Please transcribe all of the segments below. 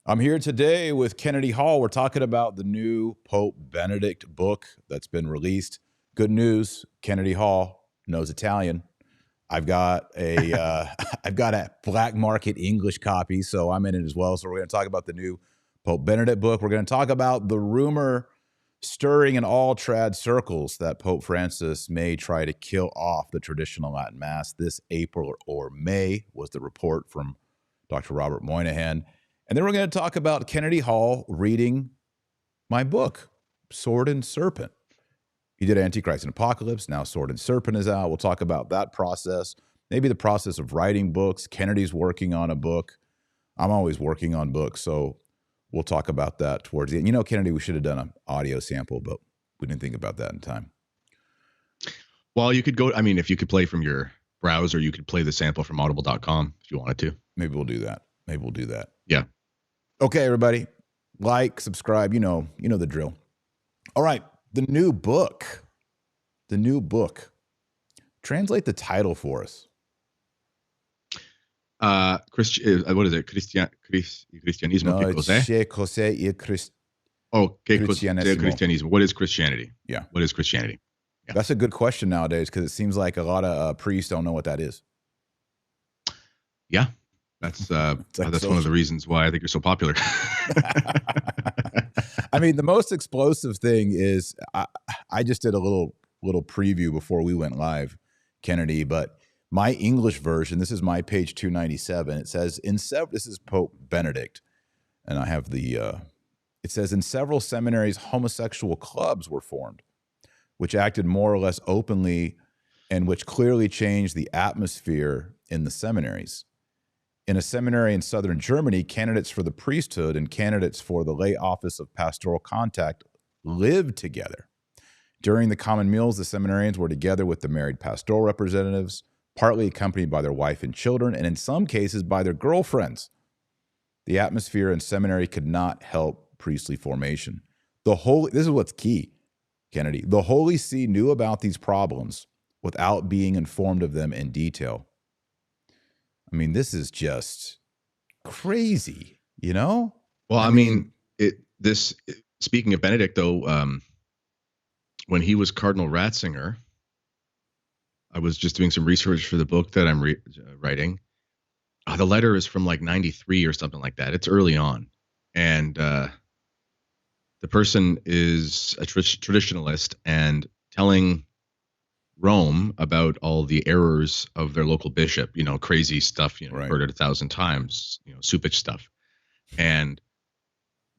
I'm here today with Kennedy Hall. We're talking about the new Pope Benedict book that's been released. Good news, Kennedy Hall knows Italian. I've got a I've got a black market English copy, so I'm in it as well. So we're going to talk about the new Pope Benedict book. We're going to talk about the rumor stirring in all trad circles that Pope Francis may try to kill off the traditional Latin Mass this April or May, was the report from Dr. Robert Moynihan. And then we're going to talk about Kennedy Hall reading my book, Sword and Serpent. He did Antichrist and Apocalypse. Now Sword and Serpent is out. We'll talk about that process, maybe the process of writing books. Kennedy's working on a book. I'm always working on books, so we'll talk about that towards the end. You know, Kennedy, we should have done an audio sample, but we didn't think about that in time. Well, you could go, I mean, if you could play from your browser, you could play the sample from audible.com if you wanted to. Maybe we'll do that. Maybe we'll do that. Yeah. Okay, everybody. Like, subscribe, you know the drill. All right, the new book. The new book. Translate the title for us. What is it? Cristianismo No, que it's cos'è? che cos'è il Christ. Oh, que Cristianesimo. Cristianismo. What is Christianity? Yeah. What is Christianity? Yeah. That's a good question nowadays because it seems like a lot of priests don't know what that is. Yeah. That's one of the reasons why I think you're so popular. I mean, the most explosive thing is I just did a little preview before we went live, Kennedy, but my English version, this is my page 297. It says this is Pope Benedict, and I have it says in several seminaries, homosexual clubs were formed, which acted more or less openly and which clearly changed the atmosphere in the seminaries. In a seminary in southern Germany, candidates for the priesthood and candidates for the lay office of pastoral contact lived together. During the common meals, the seminarians were together with the married pastoral representatives, partly accompanied by their wife and children, and in some cases by their girlfriends. The atmosphere in seminary could not help priestly formation. This is what's key, Kennedy. The Holy See knew about these problems without being informed of them in detail. I mean, this is just crazy, you know? Well, I mean, speaking of Benedict, though, when he was Cardinal Ratzinger, I was just doing some research for the book that I'm writing. The letter is from like 93 or something like that. It's early on. And the person is a traditionalist and telling Rome about all the errors of their local bishop, crazy stuff, Right. Heard it 1,000 times, soupage stuff. And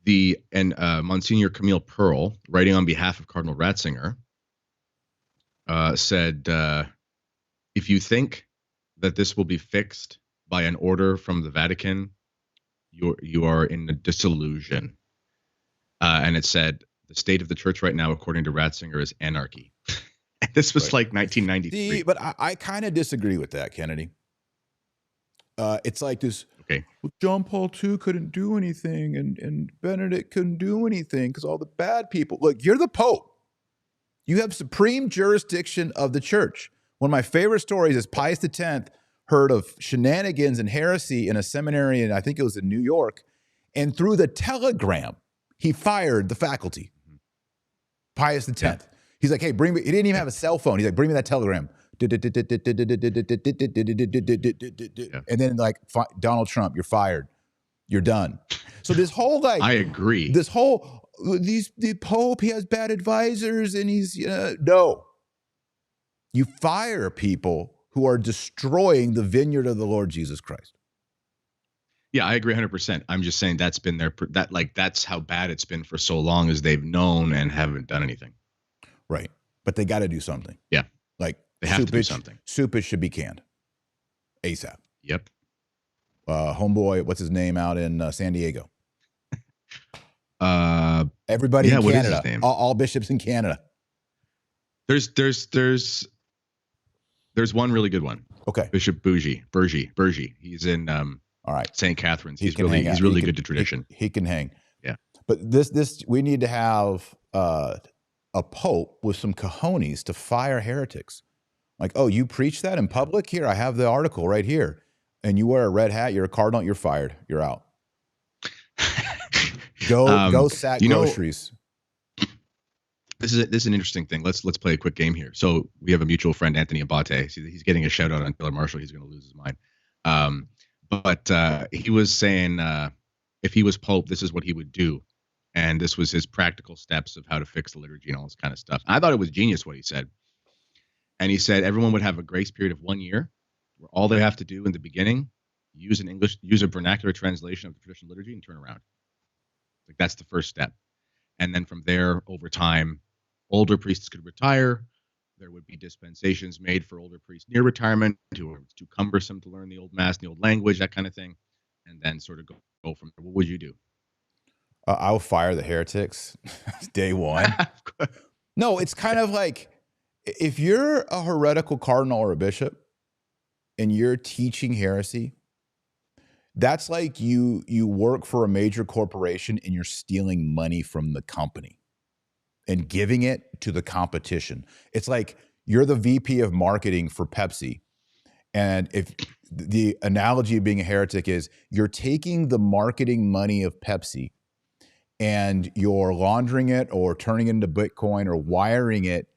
Monsignor Camille Pearl, writing on behalf of Cardinal Ratzinger, said, if you think that this will be fixed by an order from the Vatican, you are in a disillusion. And it said, the state of the church right now, according to Ratzinger, is anarchy. This was like 1993. But I kind of disagree with that, Kennedy. It's like this. Okay. Well, John Paul II couldn't do anything, and Benedict couldn't do anything because all the bad people. Look, you're the Pope. You have supreme jurisdiction of the church. One of my favorite stories is Pius X heard of shenanigans and heresy in a seminary, and I think it was in New York, and through the telegram, he fired the faculty. Pius X. Yeah. He's like, hey, bring me. He didn't even have a cell phone. He's like, bring me that telegram. And then like, Donald Trump, you're fired. You're done. So this whole like, I agree. The Pope, he has bad advisors, and he's no. You fire people who are destroying the vineyard of the Lord Jesus Christ. Yeah, I agree 100%. I'm just saying that's been that's how bad it's been for so long as they've known and haven't done anything. Right. But they got to do something. Yeah. Like they have to do something. Soupage should be canned ASAP. Yep. Homeboy, what's his name out in San Diego? Everybody in Canada. What is his name? All bishops in Canada. There's one really good one. Okay. Bishop Burgi. He's in all right. St. Catherine's. He's really good to tradition. He can hang. Yeah. But this we need to have a pope with some cojones to fire heretics. Like, oh, you preach that in public? Here, I have the article right here. And you wear a red hat, you're a cardinal, you're fired. You're out. Go sack you know, groceries. this is an interesting thing. Let's play a quick game here. So we have a mutual friend, Anthony Abate. He's getting a shout out on Taylor Marshall. He's going to lose his mind. But he was saying if he was Pope, this is what he would do. And this was his practical steps of how to fix the liturgy and all this kind of stuff. I thought it was genius what he said. And he said everyone would have a grace period of 1 year where all they have to do in the beginning, use a vernacular translation of the traditional liturgy and turn around. Like that's the first step. And then from there, over time, older priests could retire. There would be dispensations made for older priests near retirement who are too cumbersome to learn the old mass and the old language, that kind of thing. And then sort of go from there. What would you do? I'll fire the heretics day one. No, it's kind of like if you're a heretical cardinal or a bishop and you're teaching heresy, that's like you work for a major corporation and you're stealing money from the company and giving it to the competition. It's like you're the VP of marketing for Pepsi. And if the analogy of being a heretic is you're taking the marketing money of Pepsi and you're laundering it or turning it into Bitcoin or wiring it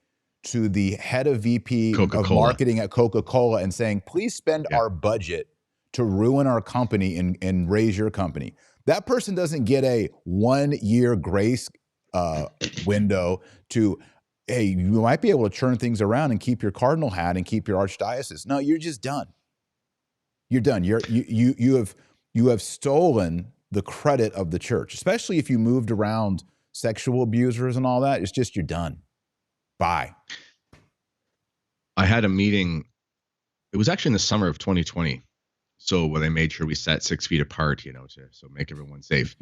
to the head of VP of marketing at Coca-Cola and saying, please spend our budget to ruin our company and raise your company. That person doesn't get a 1 year grace window to, hey, you might be able to turn things around and keep your cardinal hat and keep your archdiocese. No, you're just done. You're done. You have stolen the credit of the church, especially if you moved around sexual abusers and all that. It's just, you're done. Bye. I had a meeting. It was actually in the summer of 2020. So where they made sure we sat 6 feet apart, so make everyone safe.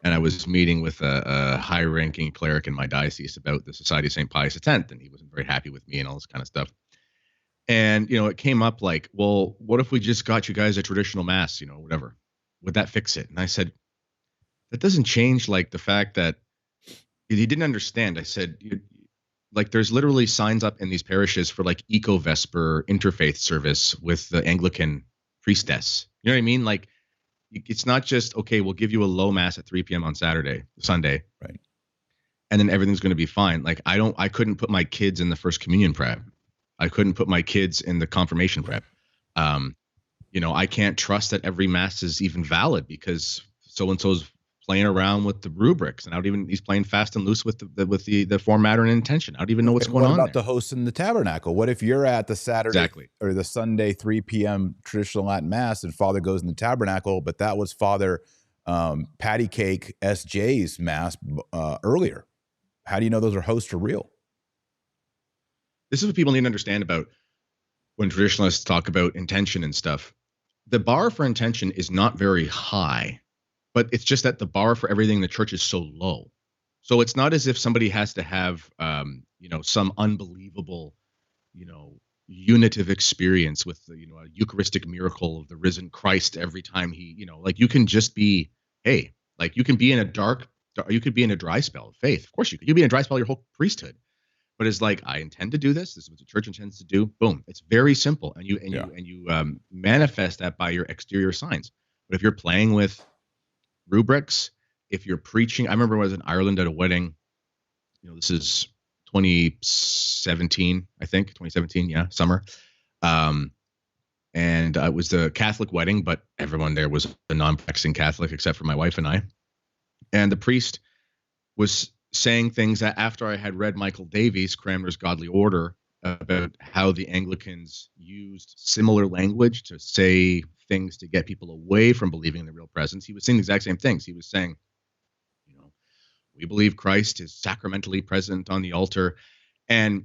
And I was meeting with a high-ranking cleric in my diocese about the Society of St. Pius X, and he wasn't very happy with me and all this kind of stuff. And, it came up like, well, what if we just got you guys a traditional mass, whatever? Would that fix it? And I said, that doesn't change, like, the fact that he didn't understand. I said, like, there's literally signs up in these parishes for, like, Eco-Vesper interfaith service with the Anglican priestess. You know what I mean? Like, it's not just, okay, we'll give you a low mass at 3 p.m. on Sunday. Right. And then everything's going to be fine. Like, I couldn't put my kids in the first communion prep. I couldn't put my kids in the confirmation prep. I can't trust that every mass is even valid because so-and-so's playing around with the rubrics, and he's playing fast and loose with the form, matter, and intention. I don't even know what's going on. What about the host in the tabernacle? What if you're at the Saturday or the Sunday 3 p.m. traditional Latin mass and Father goes in the tabernacle, but that was Father Patty Cake S.J.'s mass earlier? How do you know those are hosts are real? This is what people need to understand about when traditionalists talk about intention and stuff. The bar for intention is not very high. But it's just that the bar for everything in the church is so low. So it's not as if somebody has to have, some unbelievable, unitive experience with, a Eucharistic miracle of the risen Christ every time he, like you can just be, hey, like you can be in you could be in a dry spell of faith. Of course you could. You'd be in a dry spell of your whole priesthood. But it's like, I intend to do this. This is what the church intends to do. Boom. It's very simple. And you manifest that by your exterior signs. But if you're playing with rubrics, if you're preaching, I remember I was in Ireland at a wedding, this is 2017, I think 2017. Yeah. Summer. And it was the Catholic wedding, but everyone there was a non-practicing Catholic except for my wife and I. And the priest was saying things that after I had read Michael Davies, Cranmer's Godly Order, about how the Anglicans used similar language to say things to get people away from believing in the real presence. He was saying the exact same things. He was saying, we believe Christ is sacramentally present on the altar. And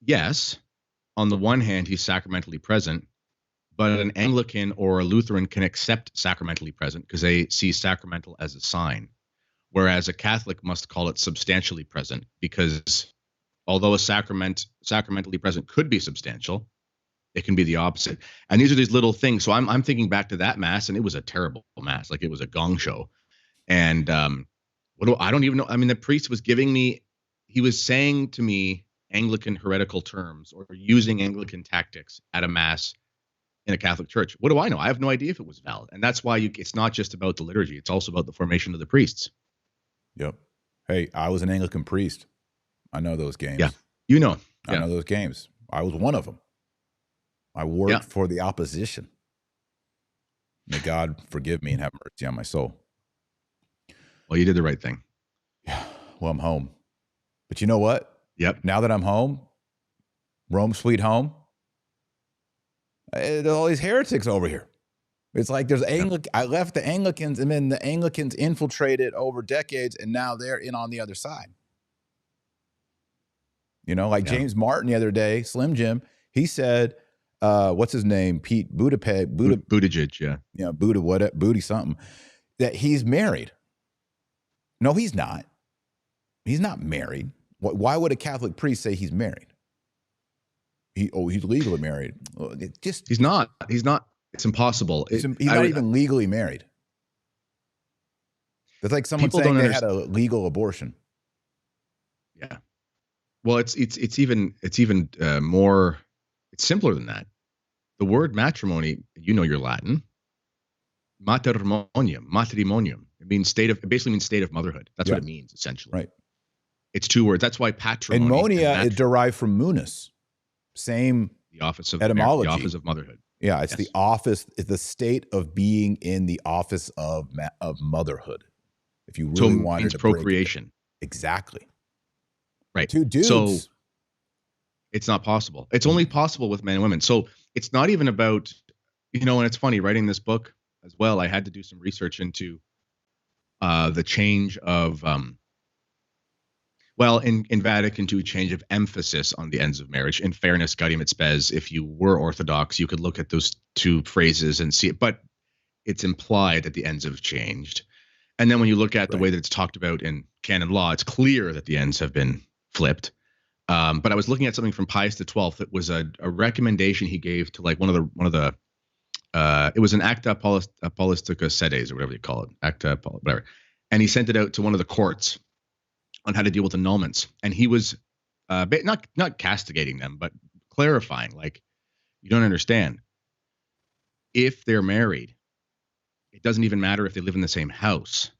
yes, on the one hand, he's sacramentally present, but an Anglican or a Lutheran can accept sacramentally present because they see sacramental as a sign. Whereas a Catholic must call it substantially present because although a sacramentally present could be substantial, it can be the opposite. And these are these little things. So I'm thinking back to that mass, and it was a terrible mass. Like it was a gong show. And I don't even know. I mean, the priest was he was saying to me Anglican heretical terms or using Anglican tactics at a mass in a Catholic church. What do I know? I have no idea if it was valid. And that's why it's not just about the liturgy. It's also about the formation of the priests. Yep. Hey, I was an Anglican priest. I know those Yeah. games. You know. I Yeah. know those games. I was one of them. I worked for the opposition. May God forgive me and have mercy on my soul. Well, you did the right thing. Yeah. Well, I'm home. But you know what? Yep. Now that I'm home, Rome sweet home, there's all these heretics over here. It's like there's Anglican. I left the Anglicans, and then the Anglicans infiltrated over decades, and now they're in on the other side. You know, like James Martin the other day, Slim Jim, he said, what's his name? Pete Buttigieg, yeah. Yeah, Booty something, that he's married. No, he's not. He's not married. Why would a Catholic priest say he's married? He's legally married. He's not. He's not. It's impossible. He's not even legally married. That's like someone saying they had a legal abortion. Yeah. Well, it's even more. It's simpler than that. The word matrimony, you know your Latin. Matrimonium. It basically means state of motherhood. That's what it means essentially. Right. It's two words. That's why patrimony. And monia is derived from munus. Same the office of etymology. The office of motherhood. Yeah, it's the office. It's the state of being in the office of motherhood. If you really wanted to procreation. Exactly. Right. Two dudes. So it's not possible. It's only possible with men and women. So it's not even about, and it's funny, writing this book as well, I had to do some research into the change of, in Vatican II, change of emphasis on the ends of marriage. In fairness, Gaudium et Spes, if you were Orthodox, you could look at those two phrases and see it, but it's implied that the ends have changed. And then when you look at the way that it's talked about in canon law, it's clear that the ends have been flipped. But I was looking at something from Pius XII. It was a recommendation he gave to like one of the it was an acta apostolica sedes, or whatever you call it, acta whatever, and he sent it out to one of the courts on how to deal with annulments, and he was not castigating them, but clarifying, like, you don't understand. If they're married, it doesn't even matter if they live in the same house,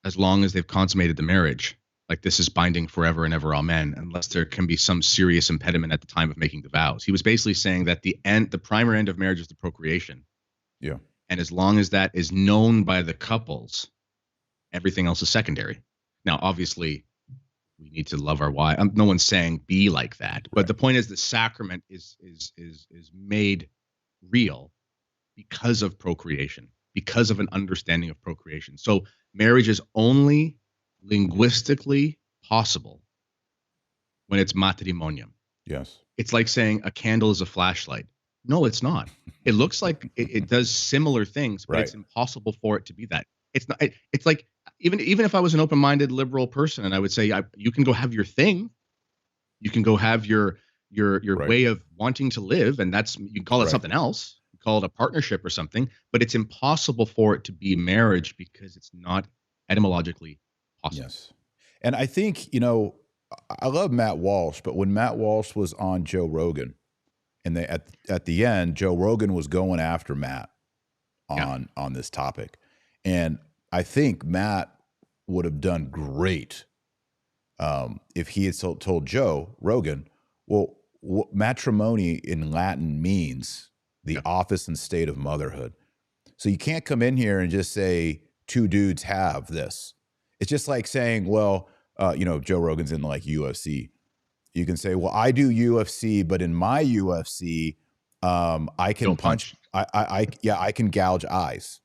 as long as they've consummated the marriage. Like, this is binding forever and ever, amen, unless there can be some serious impediment at the time of making the vows. He was basically saying that the primary end of marriage is the procreation. Yeah. And as long as that is known by the couples, everything else is secondary. Now, obviously, we need to love our wife. No one's saying be like that. But the point is, the sacrament is made real because of procreation, because of an understanding of procreation. So marriage is only linguistically possible when it's matrimonium. Yes. It's like saying a candle is a flashlight. No, it's not. It looks like it does similar things, but it's impossible for it to be that. It's not. It's like, even if I was an open-minded liberal person, and I would say, you can go have your thing, you can go have your way of wanting to live, and you can call it something else. You call it a partnership or something, but it's impossible for it to be marriage because it's not etymologically possible. Yes. And I think, I love Matt Walsh, but when Matt Walsh was on Joe Rogan, and at the end, Joe Rogan was going after Matt on this topic. And I think Matt would have done great if he had told Joe Rogan, well, matrimony in Latin means the office and state of motherhood. So you can't come in here and just say two dudes have this. It's just like saying, well, Joe Rogan's in like UFC. You can say, well, I do UFC, but in my UFC, I can punch. I can gouge eyes.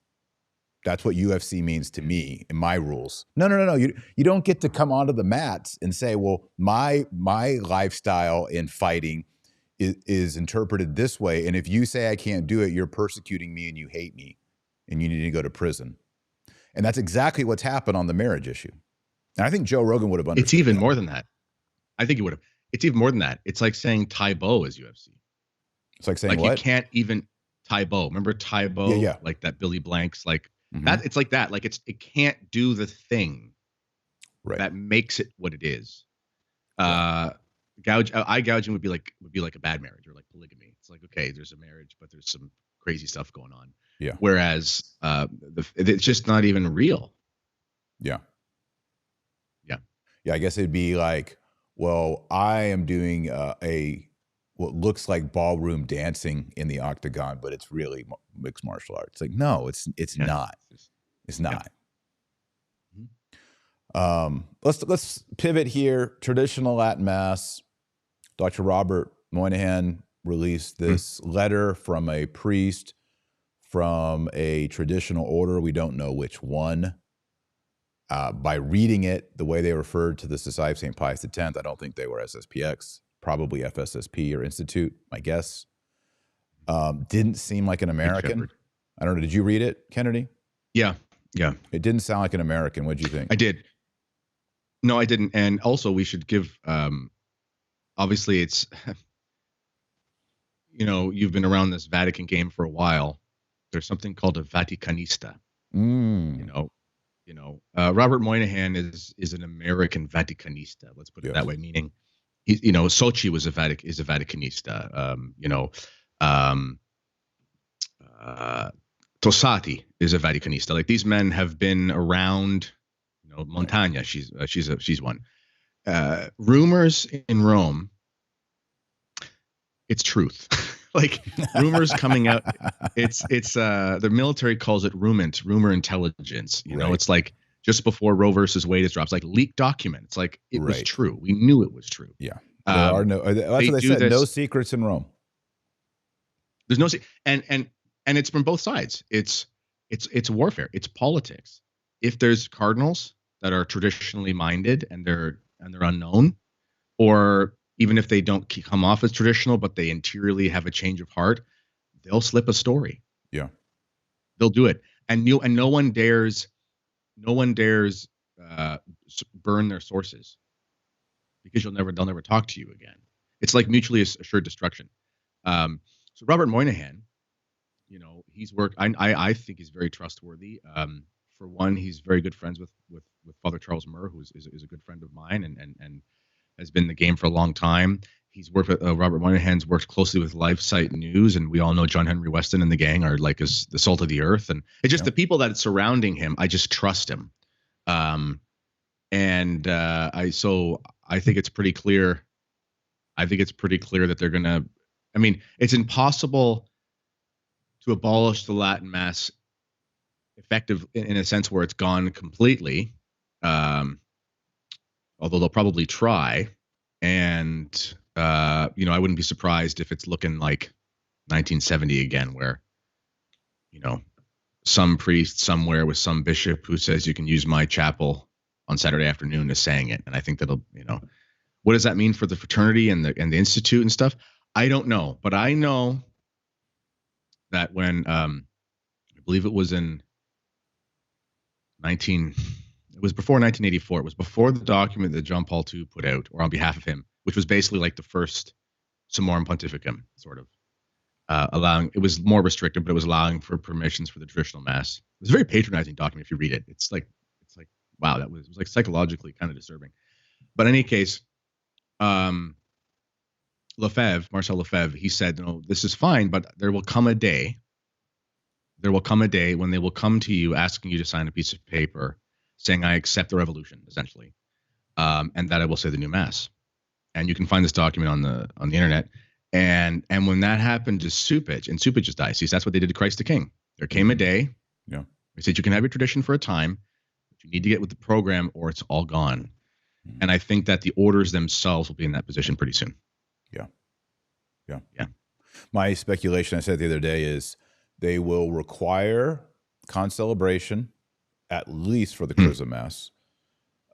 That's what UFC means to me in my rules. No. You don't get to come onto the mats and say, well, my lifestyle in fighting is interpreted this way. And if you say I can't do it, you're persecuting me and you hate me and you need to go to prison. And that's exactly what's happened on the marriage issue. And I think Joe Rogan would have understood. It's even more than that. I think he would have. It's even more than that. It's like saying Taibo is UFC. It's like saying what? You can't even Taibo. Remember Taibo? Yeah. Like that Billy Blanks, like that. It's like that. Like it can't do the thing that makes it what it is. Eye gouging would be like a bad marriage, or like polygamy. It's like, okay, there's a marriage, but there's some crazy stuff going on. Yeah. Whereas it's just not even real. Yeah. Yeah, I guess it'd be like, well, I am doing what looks like ballroom dancing in the octagon, but it's really mixed martial arts. Like, no, it's Yeah. not. It's not. Yeah. Let's pivot here. Traditional Latin Mass. Dr. Robert Moynihan released this letter from a priest from a traditional order. We don't know which one. By reading it, the way they referred to the Society of St. Pius X, I don't think they were SSPX, probably FSSP or Institute, my guess. Didn't seem like an American. I don't know. Did you read it, Kennedy? Yeah. Yeah. It didn't sound like an American. What'd you think? I did. No, I didn't. And also we should give, obviously it's, you've been around this Vatican game for a while. There's something called a Vaticanista. Robert Moynihan is an American Vaticanista. Let's put it that way. Meaning, Sochi is a Vaticanista. Tosati is a Vaticanista. Like, these men have been around. Montagna, she's one. Rumors in Rome. It's truth. Like, rumors coming out. It's the military calls it rumor intelligence. It's like just before Roe versus Wade drops, like leaked document. It's like it was true. We knew it was true. Yeah. There are no. That's what they said. No secrets in Rome. There's no and it's from both sides. It's warfare. It's politics. If there's cardinals that are traditionally minded and they're unknown, or even if they don't come off as traditional, but they interiorly have a change of heart, they'll slip a story. Yeah, they'll do it, and no one dares burn their sources, because they'll never talk to you again. It's like mutually assured destruction. So Robert Moynihan, he's worked. I think he's very trustworthy. For one, he's very good friends with Father Charles Murr, who is a good friend of mine, and has been in the game for a long time. He's worked with Robert Moynihan's worked closely with LifeSite News, and we all know John Henry Weston and the gang are like the salt of the earth, and it's just the people that are surrounding him. I just trust him, I think it's pretty clear. I think it's pretty clear that they're gonna. I mean, it's impossible to abolish the Latin Mass effective in a sense where it's gone completely. Although they'll probably try, and I wouldn't be surprised if it's looking like 1970 again, where some priest somewhere with some bishop who says you can use my chapel on Saturday afternoon is saying it, and I think that'll what does that mean for the fraternity and the institute and stuff? I don't know, but I know that when I believe it was in it was before 1984. It was before the document that John Paul II put out, or on behalf of him, which was basically like the first Summorum Pontificum, sort of allowing. It was more restrictive, but it was allowing for permissions for the traditional Mass. It was a very patronizing document if you read it. It's like wow, it was like psychologically kind of disturbing. But in any case, Marcel Lefebvre, he said, "No, this is fine, but there will come a day. There will come a day when they will come to you asking you to sign a piece of paper saying, I accept the revolution, essentially, and that I will say the new Mass." And you can find this document on the internet. And when that happened to Supich, and Supich's diocese, that's what they did to Christ the King. There came a day. Yeah. They said you can have your tradition for a time, but you need to get with the program or it's all gone. And I think that the orders themselves will be in that position pretty soon. Yeah. Yeah. My speculation, I said the other day, is they will require concelebration, at least for the Chrism Mass.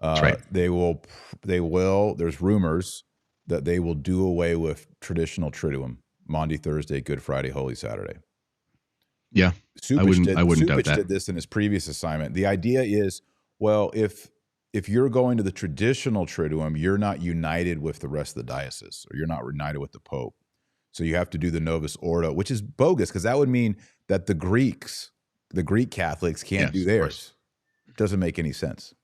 That's right. They will, there's rumors that they will do away with traditional Triduum, Maundy, Thursday, Good Friday, Holy Saturday. Yeah. I wouldn't doubt that. Did this in his previous assignment. The idea is, well, if you're going to the traditional Triduum, you're not united with the rest of the diocese, or you're not united with the Pope. So you have to do the Novus Ordo, which is bogus, because that would mean that the Greek Catholics can't do theirs. It doesn't make any sense.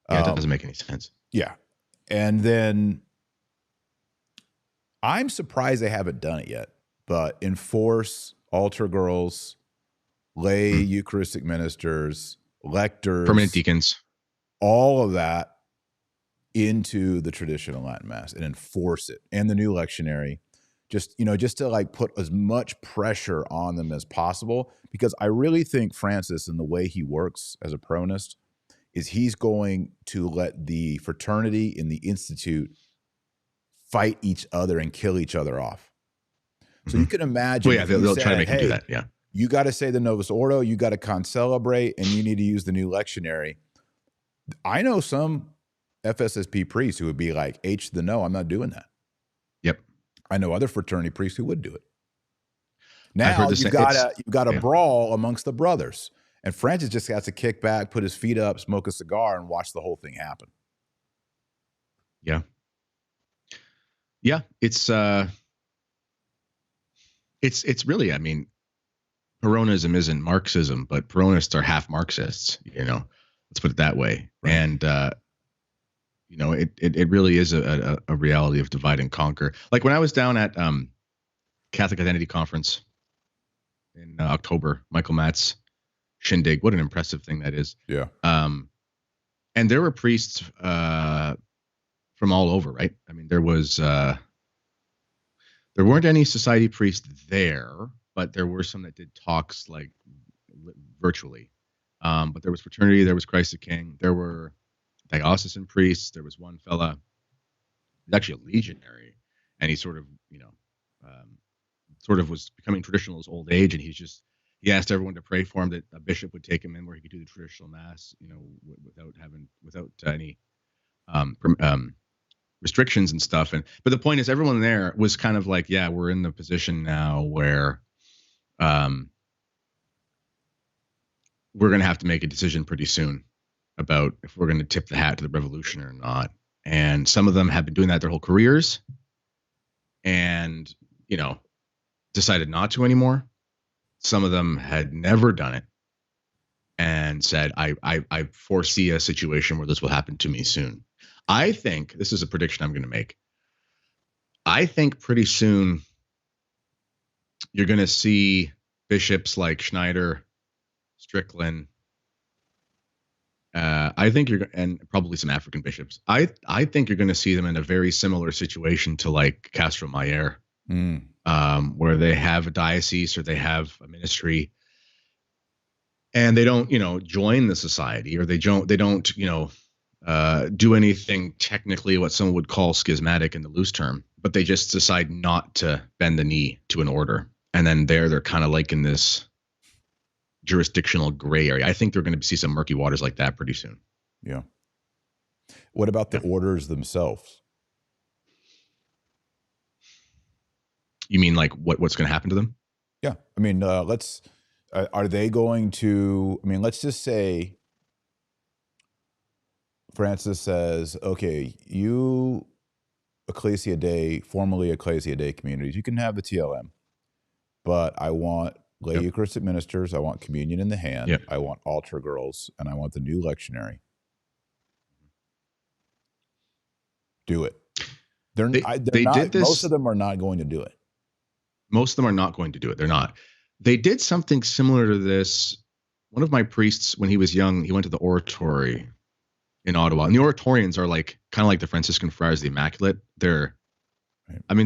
Yeah, it doesn't make any sense. Yeah. And then I'm surprised they haven't done it yet, but enforce altar girls, lay Eucharistic ministers, lectors, permanent deacons, all of that into the traditional Latin Mass and enforce it, and the new lectionary, just to like put as much pressure on them as possible, because I really think Francis, and the way he works as a Peronist, is he's going to let the fraternity and the institute fight each other and kill each other off. So you can imagine, well, yeah, they'll try to make him do that. Yeah, you got to say the Novus Ordo, you got to concelebrate, and you need to use the new lectionary. I know some FSSP priests who would be like, H the no, I'm not doing that. Yep. I know other fraternity priests who would do it. Now you've got a brawl amongst the brothers, and Francis just has to kick back, put his feet up, smoke a cigar, and watch the whole thing happen. Yeah. Yeah, it's really, I mean, Peronism isn't Marxism, but Peronists are half Marxists, let's put it that way. Right. And, it really is a reality of divide and conquer. Like when I was down at Catholic Identity Conference in October, Michael Matt's shindig, what an impressive thing that is. Yeah. And there were priests from all over, right? I mean, there weren't any society priests there, but there were some that did talks like virtually. But there was fraternity, there was Christ the King, there were diocesan priests. There was one fella, he's actually a legionary, and he sort of was becoming traditional in his old age, and he asked everyone to pray for him that a bishop would take him in where he could do the traditional mass, without any restrictions and stuff. But the point is, everyone there was kind of like, yeah, we're in the position now where we're going to have to make a decision pretty soon about if we're going to tip the hat to the revolution or not. And some of them have been doing that their whole careers and, decided not to anymore. Some of them had never done it and said, I foresee a situation where this will happen to me soon. I think, this is a prediction I'm going to make, I think pretty soon you're going to see bishops like Schneider, Strickland, and probably some African bishops. I think you're going to see them in a very similar situation to like Castro Mayer, where they have a diocese or they have a ministry, and they don't, join the society, or they don't, do anything technically what someone would call schismatic in the loose term, but they just decide not to bend the knee to an order, and then they're kind of like in this jurisdictional gray area. I think they're going to see some murky waters like that pretty soon. Yeah. What about the orders themselves? You mean like what's going to happen to them? Yeah. I mean, are they going to, let's just say Francis says, okay, you formerly Ecclesia Dei communities, you can have the TLM, but I want lay Eucharistic ministers, I want communion in the hand, I want altar girls, and I want the new lectionary. Do it. Most of them are not going to do it. Most of them are not going to do it. They're not. They did something similar to this. One of my priests, when he was young, he went to the oratory in Ottawa. And the Oratorians are like kind of like the Franciscan Friars of the Immaculate. The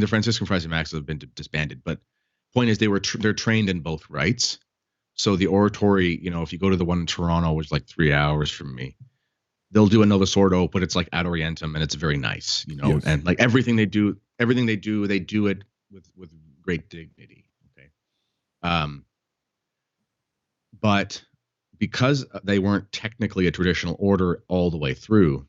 Franciscan Friars of the Immaculate have been disbanded, but point is they're trained in both rites. So the oratory, if you go to the one in Toronto, which is like 3 hours from me, they'll do a Novus Ordo, but it's like ad orientem, and it's very nice, yes. And like everything they do it with great dignity. Okay. But because they weren't technically a traditional order all the way through,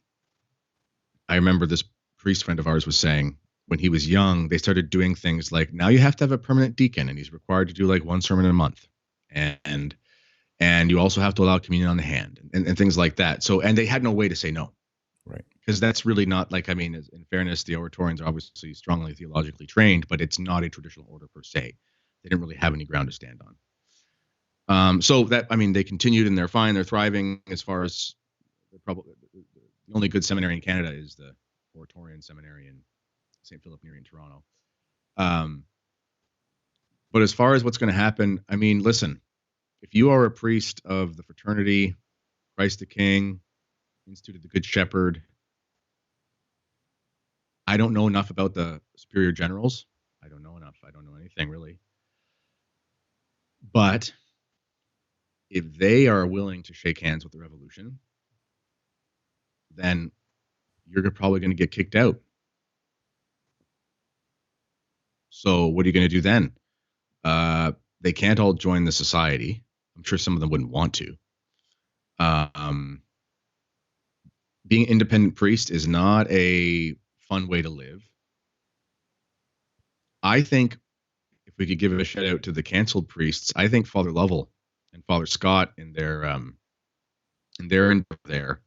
I remember this priest friend of ours was saying, when he was young, they started doing things like, now you have to have a permanent deacon, and he's required to do like one sermon a month. And you also have to allow communion on the hand and things like that. So, and they had no way to say no. Right. Because that's really not like, in fairness, the Oratorians are obviously strongly theologically trained, but it's not a traditional order per se. They didn't really have any ground to stand on. So that, they continued and they're fine. They're thriving as far as the only good seminary in Canada is the Oratorian Seminary in St. Philip Neri in Toronto. But as far as what's going to happen, listen, if you are a priest of the fraternity, Christ the King, Institute of the Good Shepherd, I don't know enough about the superior generals. I don't know enough. I don't know anything really. But if they are willing to shake hands with the revolution, then you're probably going to get kicked out. So what are you going to do then? They can't all join the society. I'm sure some of them wouldn't want to. Being an independent priest is not a fun way to live. I think if we could give a shout out to the canceled priests, I think Father Lovell and Father Scott in their there,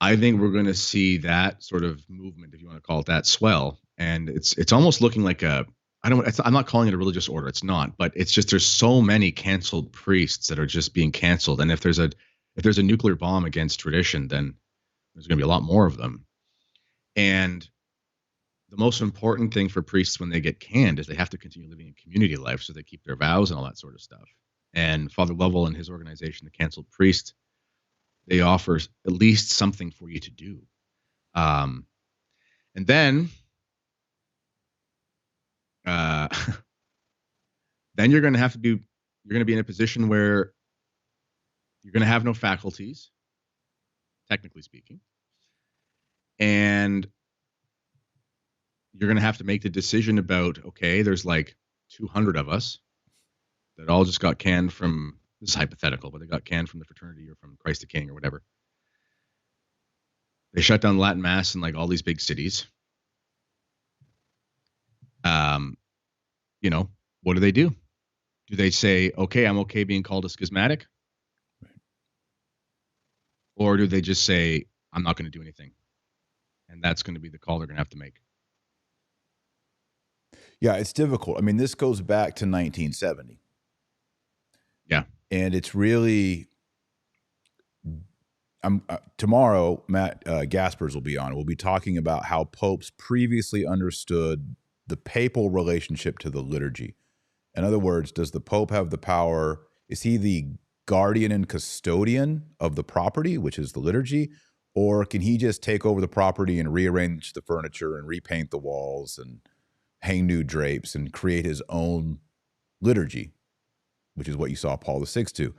I think we're going to see that sort of movement, if you want to call it that, swell. And it's almost looking like I'm not calling it a religious order. It's not, but it's just there's so many canceled priests that are just being canceled. And if there's a nuclear bomb against tradition, then there's going to be a lot more of them. And the most important thing for priests when they get canned is they have to continue living in community life, so they keep their vows and all that sort of stuff. And Father Lovell and his organization, the Canceled Priest, they offer at least something for you to do. And then then you're going to be in a position where you're going to have no faculties, technically speaking. And you're going to have to make the decision about, okay, there's like 200 of us that all just got canned from, this is hypothetical, but they got canned from the fraternity or from Christ the King or whatever. They shut down Latin Mass in like all these big cities. What do they do? Do they say, okay, I'm okay being called a schismatic? Right. Or do they just say, I'm not going to do anything? And that's going to be the call they're going to have to make. Yeah, it's difficult. I mean, this goes back to 1970. Yeah. And it's really, tomorrow, Matt Gaspers will be on. We'll be talking about how popes previously understood the papal relationship to the liturgy. In other words, does the Pope have the power? Is he the guardian and custodian of the property, which is the liturgy? Or can he just take over the property and rearrange the furniture and repaint the walls and hang new drapes and create his own liturgy, which is what you saw Paul VI do?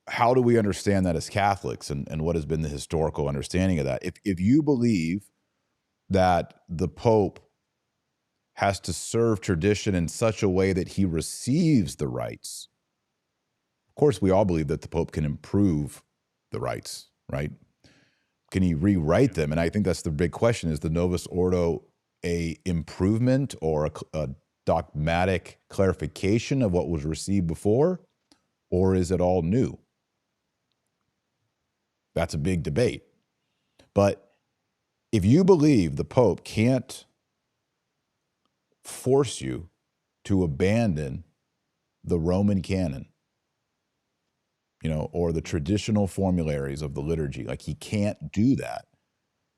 How do we understand that as Catholics, and what has been the historical understanding of that? If you believe that the Pope has to serve tradition in such a way that he receives the rites. Of course, we all believe that the Pope can improve the rites, right? Can he rewrite them? And I think that's the big question. Is the Novus Ordo a improvement or a dogmatic clarification of what was received before? Or is it all new? That's a big debate. But if you believe the Pope can't force you to abandon the Roman canon, or the traditional formularies of the liturgy, like he can't do that,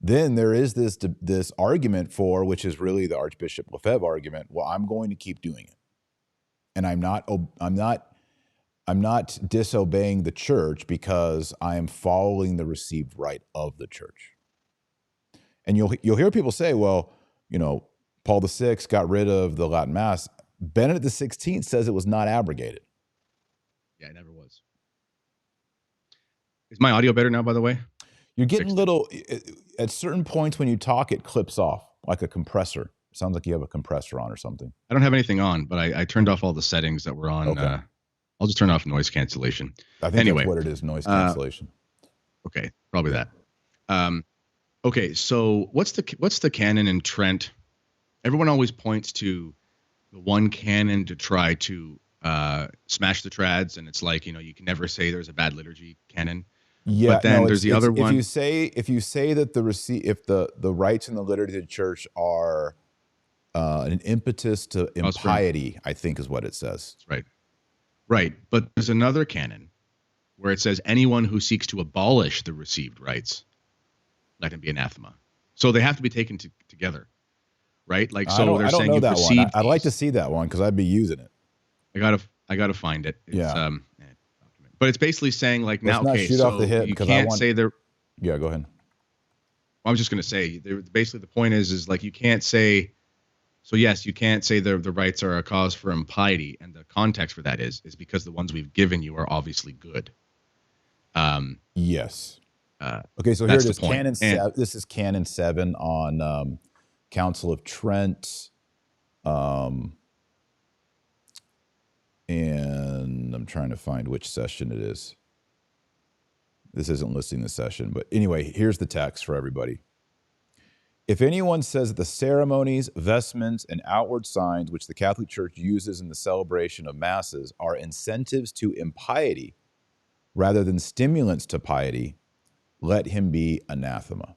then there is this argument for, which is really the Archbishop Lefebvre argument, well, I'm going to keep doing it. And I'm not disobeying the church because I am following the received rite of the church. And you'll hear people say, well, Paul VI got rid of the Latin Mass. Benedict XVI says it was not abrogated. Yeah, it never was. Is my audio better now, by the way? You're getting little, at certain points when you talk, it clips off like a compressor. Sounds like you have a compressor on or something. I don't have anything on, but I turned off all the settings that were on. Okay. I'll just turn off noise cancellation. I think that's what it is, noise cancellation. Okay, probably that. Okay, so what's the canon in Trent? Everyone always points to the one canon to try to smash the trads, and it's like, you can never say there's a bad liturgy canon. Yeah, but then there's the other one. If you say that if the rites in the liturgy of the church are an impetus to impiety, I think is what it says. That's right. But there's another canon where it says anyone who seeks to abolish the received rites, let him be anathema. So they have to be taken together, right? Like, so they're saying you've received. I'd like to see that one because I'd be using it. I gotta find it. It's, but it's basically saying like, now, okay, shoot so off the hip, you can't say they're. Yeah, go ahead. I was just going to say, basically the point is like you can't say. So yes, you can't say the rites are a cause for impiety, and the context for that is because the ones we've given you are obviously good. Yes. Okay, so here That's it the is. point. And This is Canon 7 on Council of Trent. And I'm trying to find which session it is. This isn't listing the session, but anyway, here's the text for everybody. If anyone says that the ceremonies, vestments, and outward signs which the Catholic Church uses in the celebration of masses are incentives to impiety rather than stimulants to piety, let him be anathema.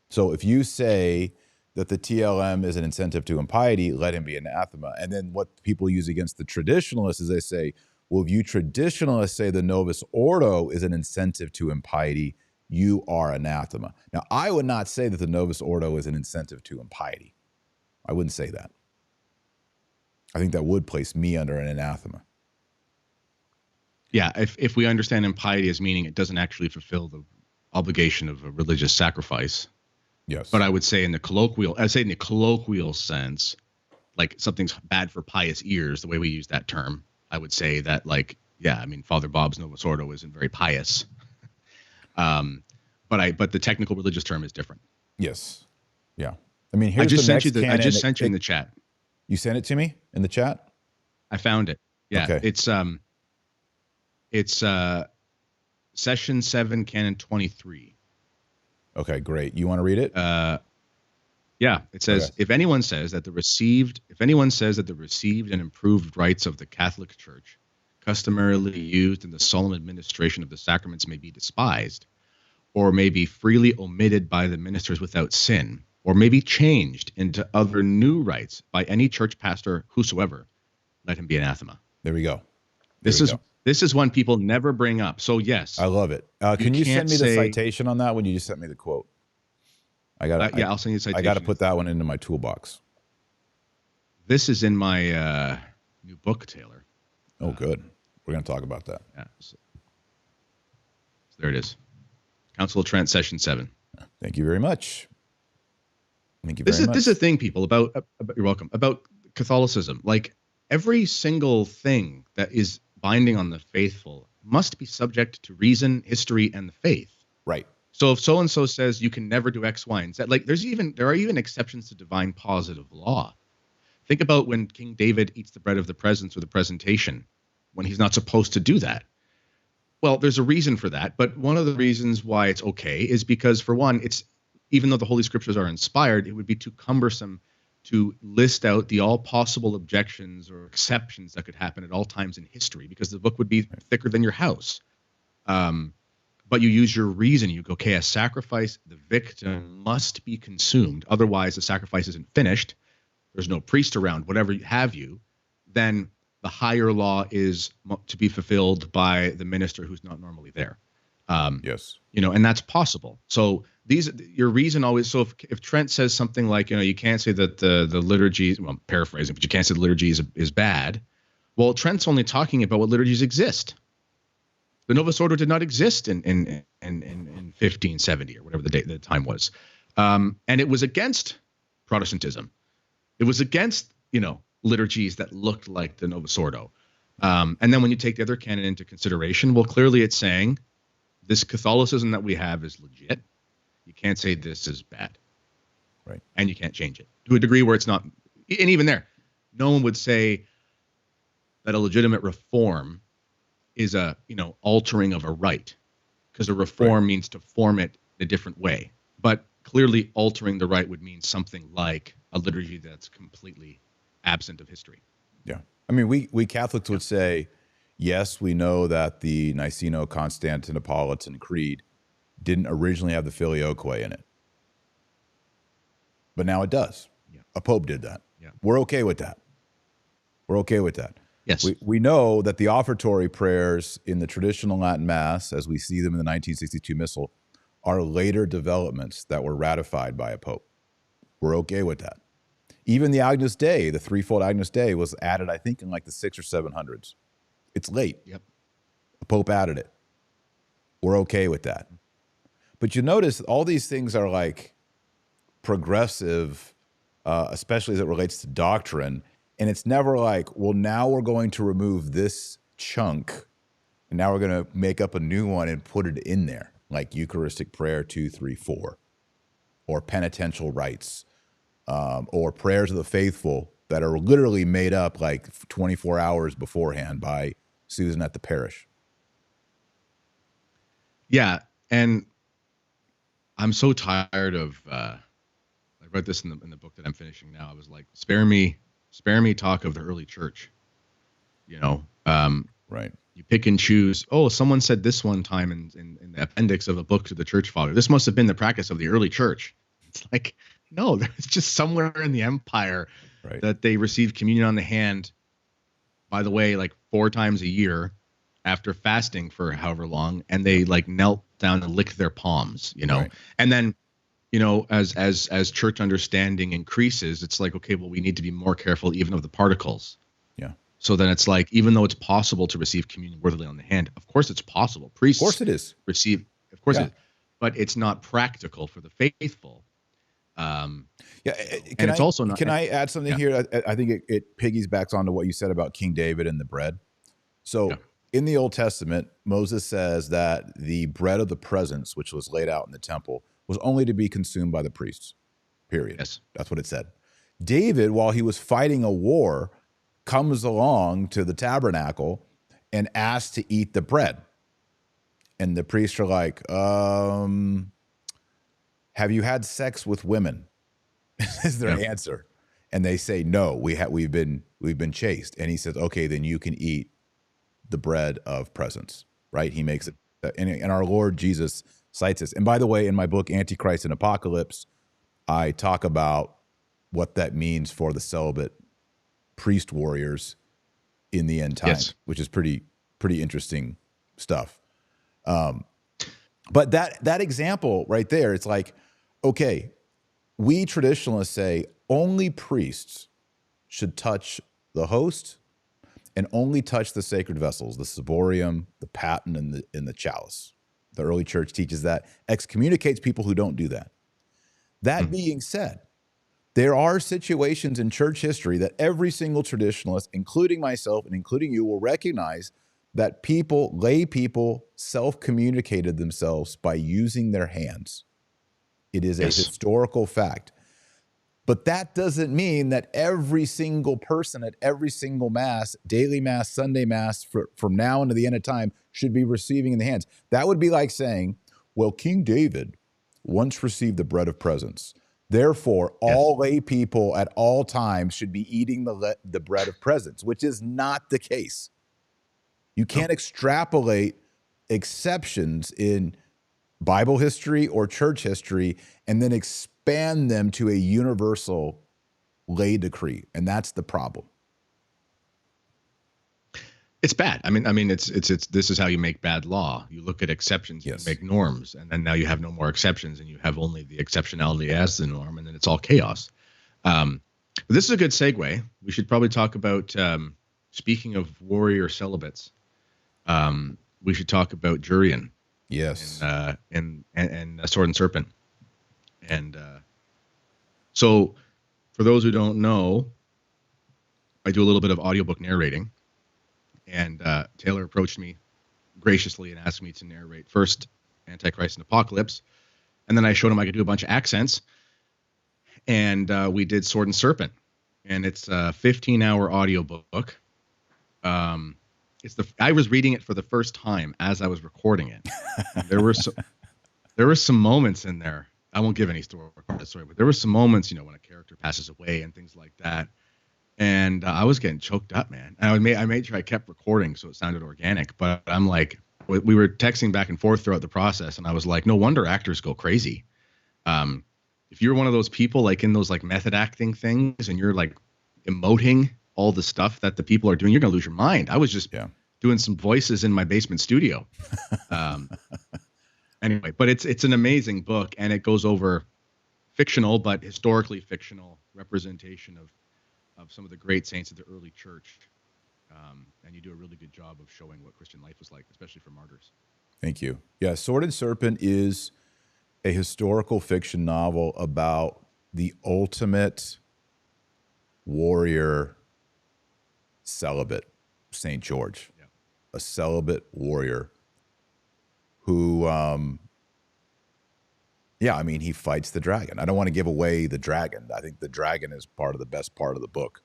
So if you say that the TLM is an incentive to impiety, let him be anathema. And then what people use against the traditionalists is they say, well, if you traditionalists say the Novus Ordo is an incentive to impiety, you are anathema. Now, I would not say that the Novus Ordo is an incentive to impiety. I wouldn't say that. I think that would place me under an anathema. yeah, if we understand impiety as meaning it doesn't actually fulfill the obligation of a religious sacrifice. Yes. But I would say in the colloquial sense, like something's bad for pious ears, the way we use that term, I would say that, like, yeah, I mean, Father Bob's Novus Ordo isn't very pious. But the technical religious term is different. Yes. Yeah. I mean, here's I just the sent next canon. I just sent you in the chat. You sent it to me in the chat? I found it. Yeah. Okay. It's session 7, canon 23. Okay, great. You want to read it? Yeah, it says, Okay. if anyone says that the received and improved rites of the Catholic Church, customarily used in the solemn administration of the sacraments, may be despised, or may be freely omitted by the ministers without sin, or may be changed into other new rites by any church pastor whosoever, let him be anathema. There we go. This is one people never bring up. So yes, I love it. Can you send me the citation on that one? You just sent me the quote. I'll send you the citation. I got to put that one into my toolbox. This is in my new book, Taylor. Oh, good. We're going to talk about that. Yeah. So there it is. Council of Trent, session 7. Thank you very much. Thank you very much. This is a thing, people, about you're welcome, about Catholicism. Like, every single thing that is binding on the faithful must be subject to reason, history, and the faith. Right. So if so-and-so says you can never do X, Y, and Z, like there are even exceptions to divine positive law. Think about when King David eats the bread of the presence or the presentation when he's not supposed to do that. Well, there's a reason for that, but one of the reasons why it's okay is because, for one, it's, even though the Holy Scriptures are inspired, it would be too cumbersome to list out the all possible objections or exceptions that could happen at all times in history, because the book would be thicker than your house. But you use your reason. You go, okay, a sacrifice, the victim must be consumed. Otherwise, the sacrifice isn't finished. There's no priest around, whatever have you. Then the higher law is to be fulfilled by the minister who's not normally there. Yes. And that's possible. So your reason always, so if Trent says something like, you can't say that the liturgy, well, I'm paraphrasing, but you can't say the liturgy is bad. Well, Trent's only talking about what liturgies exist. The Novus Ordo did not exist in 1570 or whatever the time was. And it was against Protestantism. It was against, liturgies that looked like the Novus Ordo. And then when you take the other canon into consideration, well, clearly it's saying this Catholicism that we have is legit. You can't say this is bad. Right. And you can't change it to a degree where it's not. And even there, no one would say that a legitimate reform is a, altering of a rite, because a reform means to form it in a different way. But clearly altering the rite would mean something like a liturgy that's completely absent of history. Yeah. I mean, we Catholics would say, yes, we know that the Niceno-Constantinopolitan Creed didn't originally have the Filioque in it. But now it does. Yeah. A pope did that. Yeah. We're okay with that. We're okay with that. Yes. We know that the offertory prayers in the traditional Latin Mass, as we see them in the 1962 Missal, are later developments that were ratified by a pope. We're okay with that. Even the Agnus Dei, the threefold Agnus Dei, was added, I think, in like the 600s or 700s. It's late. Yep. The pope added it. We're okay with that. But you notice all these things are like progressive, especially as it relates to doctrine. And it's never like, well, now we're going to remove this chunk and now we're going to make up a new one and put it in there, like Eucharistic prayer 2, 3, 4, or penitential rites, or prayers of the faithful that are literally made up like 24 hours beforehand by Susan at the parish. Yeah. And I'm so tired of, I read this in the book that I'm finishing now. I was like, spare me talk of the early church, Right. You pick and choose. Oh, someone said this one time in the appendix of a book to the church father. This must have been the practice of the early church. It's like, no, it's just somewhere in the empire that they received communion on the hand, by the way, like 4 times a year after fasting for however long. And they like knelt down and licked their palms, and then, as church understanding increases, it's like, okay, well, we need to be more careful even of the particles. Yeah. So then it's like, even though it's possible to receive communion worthily on the hand, of course it's possible. Priests, of course it is. Receive, of course it is, but it's not practical for the faithful. Can I add something here? I think it piggybacks onto what you said about King David and the bread. So in the Old Testament, Moses says that the bread of the presence, which was laid out in the temple, was only to be consumed by the priests, period. Yes. That's what it said. David, while he was fighting a war, comes along to the tabernacle and asks to eat the bread. And the priests are like, have you had sex with women? Is their answer. And they say, no, we've been chaste. And he says, okay, then you can eat the bread of presence, right? He makes it, and our Lord Jesus cites this. And by the way, in my book, Antichrist and Apocalypse, I talk about what that means for the celibate priest warriors in the end times, which is pretty interesting stuff. But that example right there, it's like, okay, we traditionalists say only priests should touch the host and only touch the sacred vessels, the ciborium, the paten, and the chalice. The early church teaches that, excommunicates people who don't do that. That being said, there are situations in church history that every single traditionalist, including myself and including you, will recognize that lay people self-communicated themselves by using their hands. It is a historical fact. But that doesn't mean that every single person at every single Mass, daily Mass, Sunday Mass, from now into the end of time, should be receiving in the hands. That would be like saying, well, King David once received the bread of presence. Therefore, all lay people at all times should be eating the bread of presence, which is not the case. You can't extrapolate exceptions in Bible history or church history and then expand them to a universal lay decree, and that's the problem. It's bad. I mean, it's this is how you make bad law. You look at exceptions, you make norms, and then now you have no more exceptions, and you have only the exceptionality as the norm, and then it's all chaos. But this is a good segue. We should probably talk about, speaking of warrior celibates, we should talk about Jurian. Yes. And Sword and Serpent. And so for those who don't know, I do a little bit of audiobook narrating. And Taylor approached me graciously and asked me to narrate first Antichrist and Apocalypse. And then I showed him I could do a bunch of accents. And we did Sword and Serpent. And it's a 15-hour audiobook. I was reading it for the first time as I was recording it. There were some moments in there. I won't give any story, but there were some moments, when a character passes away and things like that. And I was getting choked up, man. And I made sure I kept recording so it sounded organic. But I'm like, we were texting back and forth throughout the process, and I was like, no wonder actors go crazy. If you're one of those people like in those like method acting things, and you're like emoting all the stuff that the people are doing, you're gonna lose your mind. I was just doing some voices in my basement studio. Anyway, but it's an amazing book, and it goes over fictional but historically fictional representation of some of the great saints of the early church. And you do a really good job of showing what Christian life was like, especially for martyrs. Thank you. Yeah, Sword and Serpent is a historical fiction novel about the ultimate warrior celibate, St. George, Yeah. a celibate warrior who, yeah, I mean, he fights the dragon. I don't want to give away the dragon. I think the dragon is part of the best part of the book.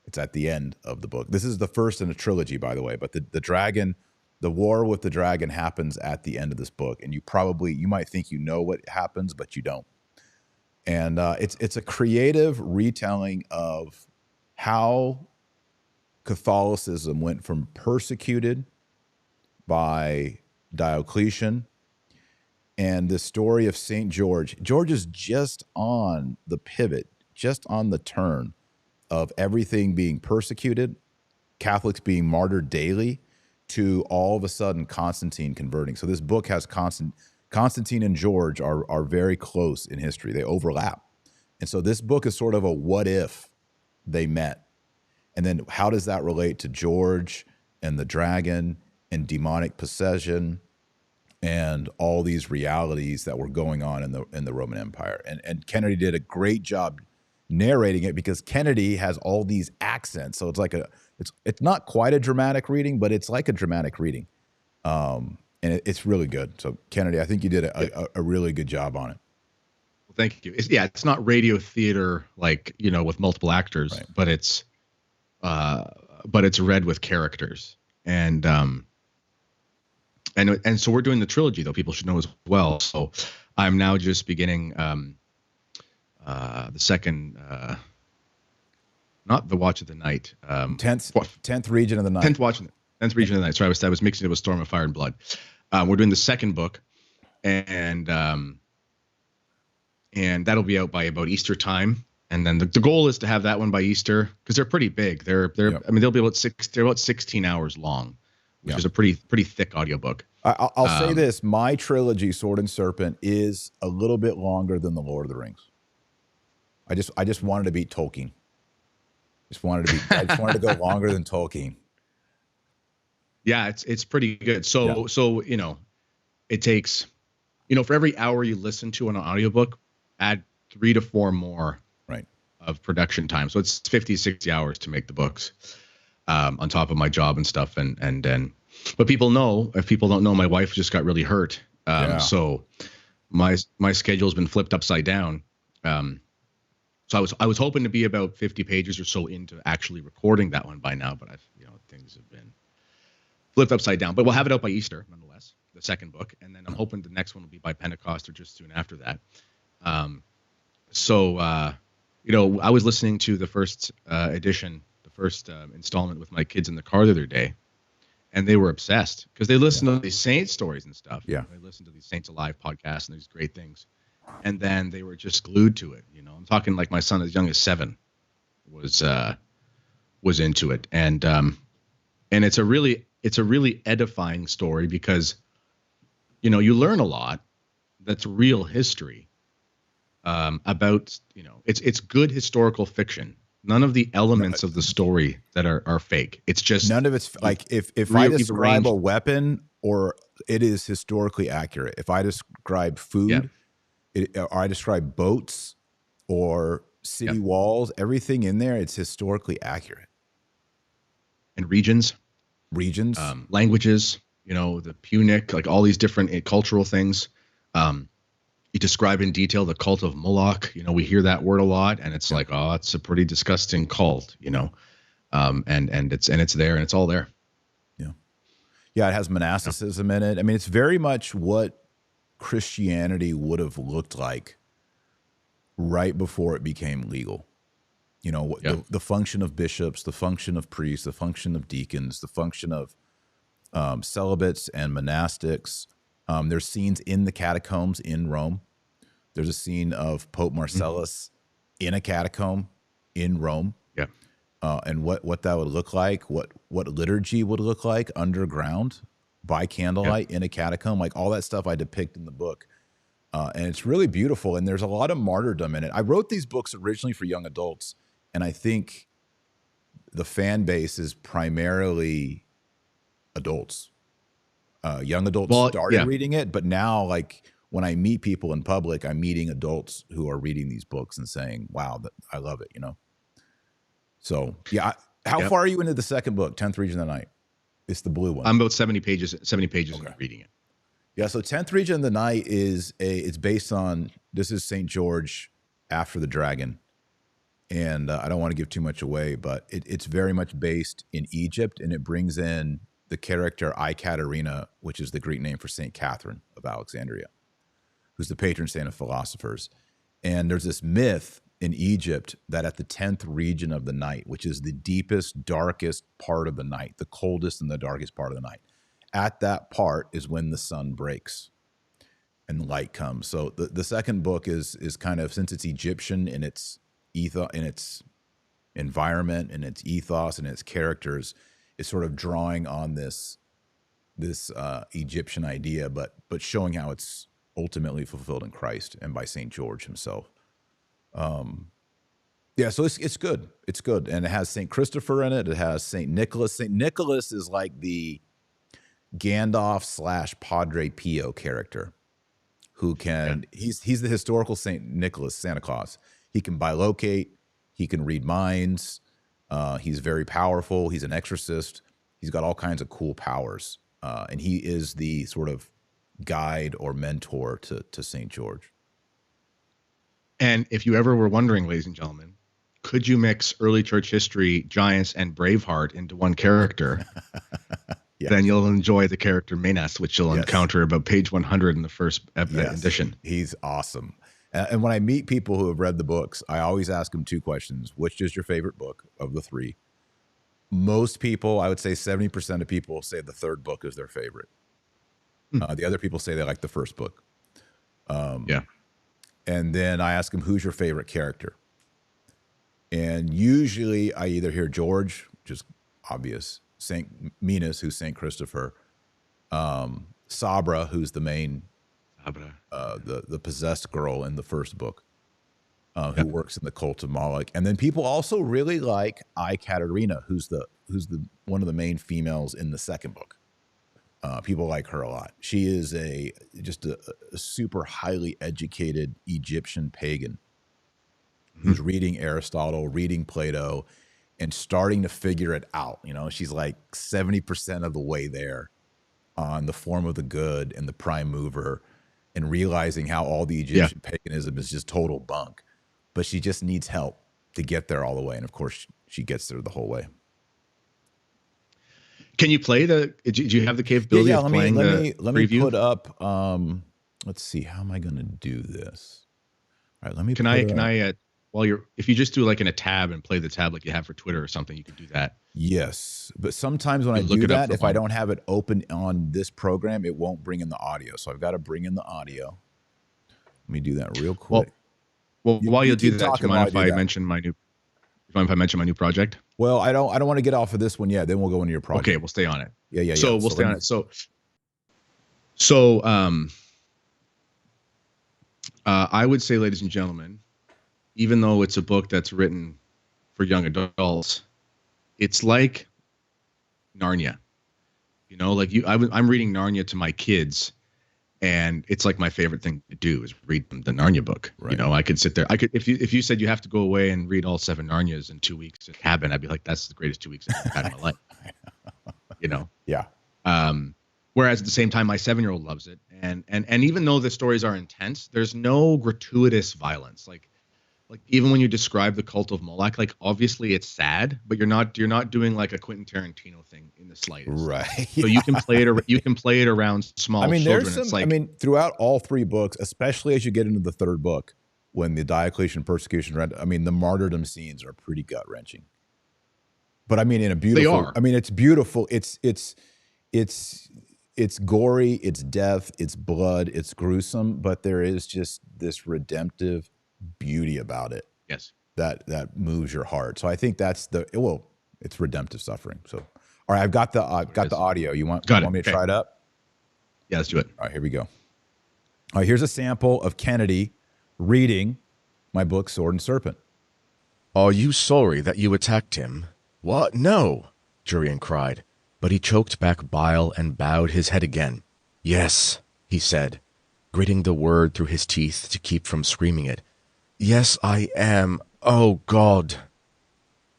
It's at the end of the book. This is the first in a trilogy, by the way, but the dragon, the war with the dragon happens at the end of this book. And you might think you know what happens, but you don't. And it's a creative retelling of how Catholicism went from persecuted by Diocletian, and the story of St. George. George is just on the pivot, just on the turn of everything being persecuted, Catholics being martyred daily, to all of a sudden Constantine converting. So this book has Constantine and George are very close in history. They overlap. And so this book is sort of a what if they met. And then how does that relate to George and the dragon and demonic possession and all these realities that were going on in the Roman Empire? And Kennedy did a great job narrating it, because Kennedy has all these accents. So it's like it's not quite a dramatic reading, but it's like a dramatic reading. And it's really good. So Kennedy, I think you did a really good job on it. Well, thank you. It's not radio theater, like, with multiple actors, Right. but it's read with characters. And so we're doing the trilogy, though, people should know as well. So I'm now just beginning the second, not the Watch of the Night, 10th region of the night. 10th region of the night. Sorry, I was mixing it with Storm of Fire and Blood. We're doing the second book, and that'll be out by about Easter time. And then the goal is to have that one by Easter, because they're pretty big. They're Yep. I mean, they're about 16 hours long, which is a pretty thick audiobook. I'll say this: my trilogy, Sword and Serpent, is a little bit longer than the Lord of the Rings. I just wanted to beat Tolkien. I just wanted to go longer than Tolkien. Yeah, it's pretty good. So it takes, for every hour you listen to an audiobook, add 3 to 4 more Right. of production time. So it's 50, 60 hours to make the books, on top of my job and stuff. And then, but if people don't know, my wife just got really hurt. So my schedule has been flipped upside down. So I was hoping to be about 50 pages or so into actually recording that one by now, but things have been flipped upside down. But we'll have it out by Easter, nonetheless, the second book, and then I'm hoping the next one will be by Pentecost or just soon after that. I was listening to the first edition, the first installment with my kids in the car the other day, and they were obsessed because they listen to these saint stories and stuff. Yeah, they listen to these Saints Alive podcasts and these great things. And then they were just glued to it. I'm talking like my son, as young as 7, was into it, and it's a really edifying story, because you learn a lot that's real history about it's good historical fiction. None of the elements of the story that are fake. It's just none of it's like if I describe a weapon, or it is historically accurate. If I describe food. Yeah. Or I describe boats or city walls, everything in there, it's historically accurate. And regions, languages, the Punic, like all these different cultural things. You describe in detail the cult of Moloch. We hear that word a lot, and it's like, oh, it's a pretty disgusting cult, and it's there, and it's all there. Yeah, it has monasticism in it. I mean, it's very much what Christianity would have looked like right before it became legal. The function of bishops, the function of priests, the function of deacons, the function of celibates and monastics. There's scenes in the catacombs in Rome. There's a scene of Pope Marcellus in a catacomb in Rome. Yeah. And what that would look like, what liturgy would look like underground by candlelight in a catacomb, like all that stuff I depict in the book. And it's really beautiful. And there's a lot of martyrdom in it. I wrote these books originally for young adults, and I think the fan base is primarily adults. Young adults started reading it, but now like when I meet people in public, I'm meeting adults who are reading these books and saying, wow, I love it, So, yeah. How far are you into the second book, 10th Region of the Night? It's the blue one. I'm about 70 pages into reading it. Yeah, so 10th Region of the Night it's based on, this is St. George after the dragon. And I don't want to give too much away, but it's very much based in Egypt, and it brings in the character Ekaterina, which is the Greek name for St. Catherine of Alexandria, who's the patron saint of philosophers. And there's this myth in Egypt that at the 10th region of the night, which is the deepest, darkest part of the night, the coldest and the darkest part of the night, at that part is when the sun breaks and light comes. So the second book is kind of, since it's Egyptian in its ethos, in its environment, and its ethos and its characters, is sort of drawing on this Egyptian idea, but showing how it's ultimately fulfilled in Christ and by St. George himself. Yeah, so it's good. It's good. And it has St. Christopher in it. It has St. Nicholas. St. Nicholas is like the Gandalf / Padre Pio character who can, he's the historical St. Nicholas, Santa Claus. He can bilocate. He can read minds. He's very powerful. He's an exorcist. He's got all kinds of cool powers. And he is the sort of guide or mentor to St. George. And if you ever were wondering, ladies and gentlemen, could you mix early church history, giants, and Braveheart into one character? Yes. Then you'll enjoy the character Menas, which you'll encounter about page 100 in the first edition. He's awesome. And when I meet people who have read the books, I always ask them two questions. Which is your favorite book of the three? Most people, I would say 70% of people, say the third book is their favorite. The other people say they like the first book. And then I ask them, who's your favorite character? And usually I either hear George, which is obvious, St. Minas, who's St. Christopher, Sabra, who's the main, the possessed girl in the first book, who works in the cult of Moloch. And then people also really like Ekaterina, who's the one of the main females in the second book. People like her a lot. She is just a super highly educated Egyptian pagan who's reading Aristotle, reading Plato, and starting to figure it out. She's like 70% of the way there on the form of the good and the prime mover, and realizing how all the Egyptian paganism is just total bunk. But she just needs help to get there all the way. And of course, she gets there the whole way. Can you play do you have the capability of playing the preview? Let me put up, let's see, how am I going to do this? All right, let me if you just do like in a tab and play the tab like you have for Twitter or something, you can do that. Yes, but sometimes when I do that, if I don't have it open on this program, it won't bring in the audio. So I've got to bring in the audio. Let me do that real quick. Well, while you do that, do you mind if I mention my new project? Well, I don't want to get off of this one yet. Then we'll go into your project. Okay, we'll stay on it. Yeah. So we'll stay on it. So I would say, ladies and gentlemen, even though it's a book that's written for young adults, it's like Narnia. I'm reading Narnia to my kids, and it's like my favorite thing to do is read the Narnia book. Right. I could sit there. If you said you have to go away and read all 7 Narnias in 2 weeks in a cabin, I'd be like, that's the greatest 2 weeks I've ever had in my life. Yeah. Whereas at the same time, my 7-year-old loves it, and even though the stories are intense, there's no gratuitous violence. Like even when you describe the cult of Moloch, like obviously it's sad, but you're not doing like a Quentin Tarantino thing in the slightest. Right. So you can play it around small children. Throughout all 3 books, especially as you get into the third book, when the Diocletian persecution, the martyrdom scenes are pretty gut wrenching. But in a beautiful. They are. It's beautiful. It's gory. It's death. It's blood. It's gruesome. But there is just this redemptive beauty about it. Yes. That moves your heart. So I think that's it's redemptive suffering. So, all right, I've got the audio. You want me to try it up? Yeah, let's do it. All right, here we go. All right, here's a sample of Kennedy reading my book, Sword and Serpent. Are you sorry that you attacked him? What? No, Jurian cried, but he choked back bile and bowed his head again. Yes, he said. gritting the word through his teeth to keep from screaming it. Yes, I am. Oh, God.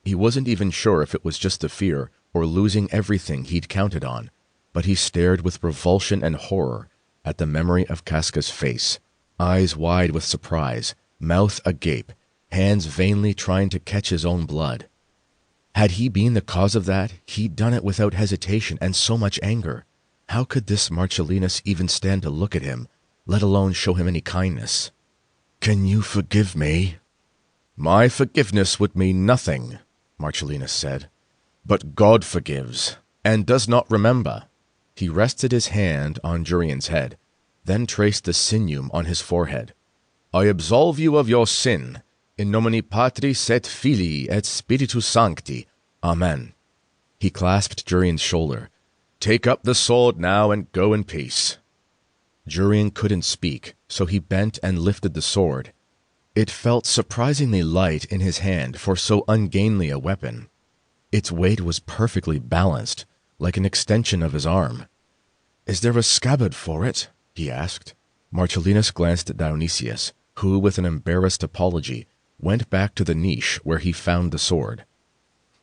He wasn't even sure if it was just the fear or losing everything he'd counted on, but he stared with revulsion and horror at the memory of Casca's face, eyes wide with surprise, mouth agape, hands vainly trying to catch his own blood. Had he been the cause of that, he'd done it without hesitation and so much anger. How could this Marcellinus even stand to look at him, let alone show him any kindness? Can you forgive me? My forgiveness would mean nothing, Marcellinus said. But God forgives, and does not remember. He rested his hand on Jurian's head, then traced the cinium on his forehead. I absolve you of your sin, in nomine Patris et Filii et Spiritus Sancti. Amen. He clasped Jurian's shoulder. Take up the sword now and go in peace. Jurian couldn't speak, so he bent and lifted the sword. It felt surprisingly light in his hand for so ungainly a weapon. Its weight was perfectly balanced, like an extension of his arm. Is there a scabbard for it? He asked. Marcellinus glanced at Dionysius, who, with an embarrassed apology, went back to the niche where he found the sword.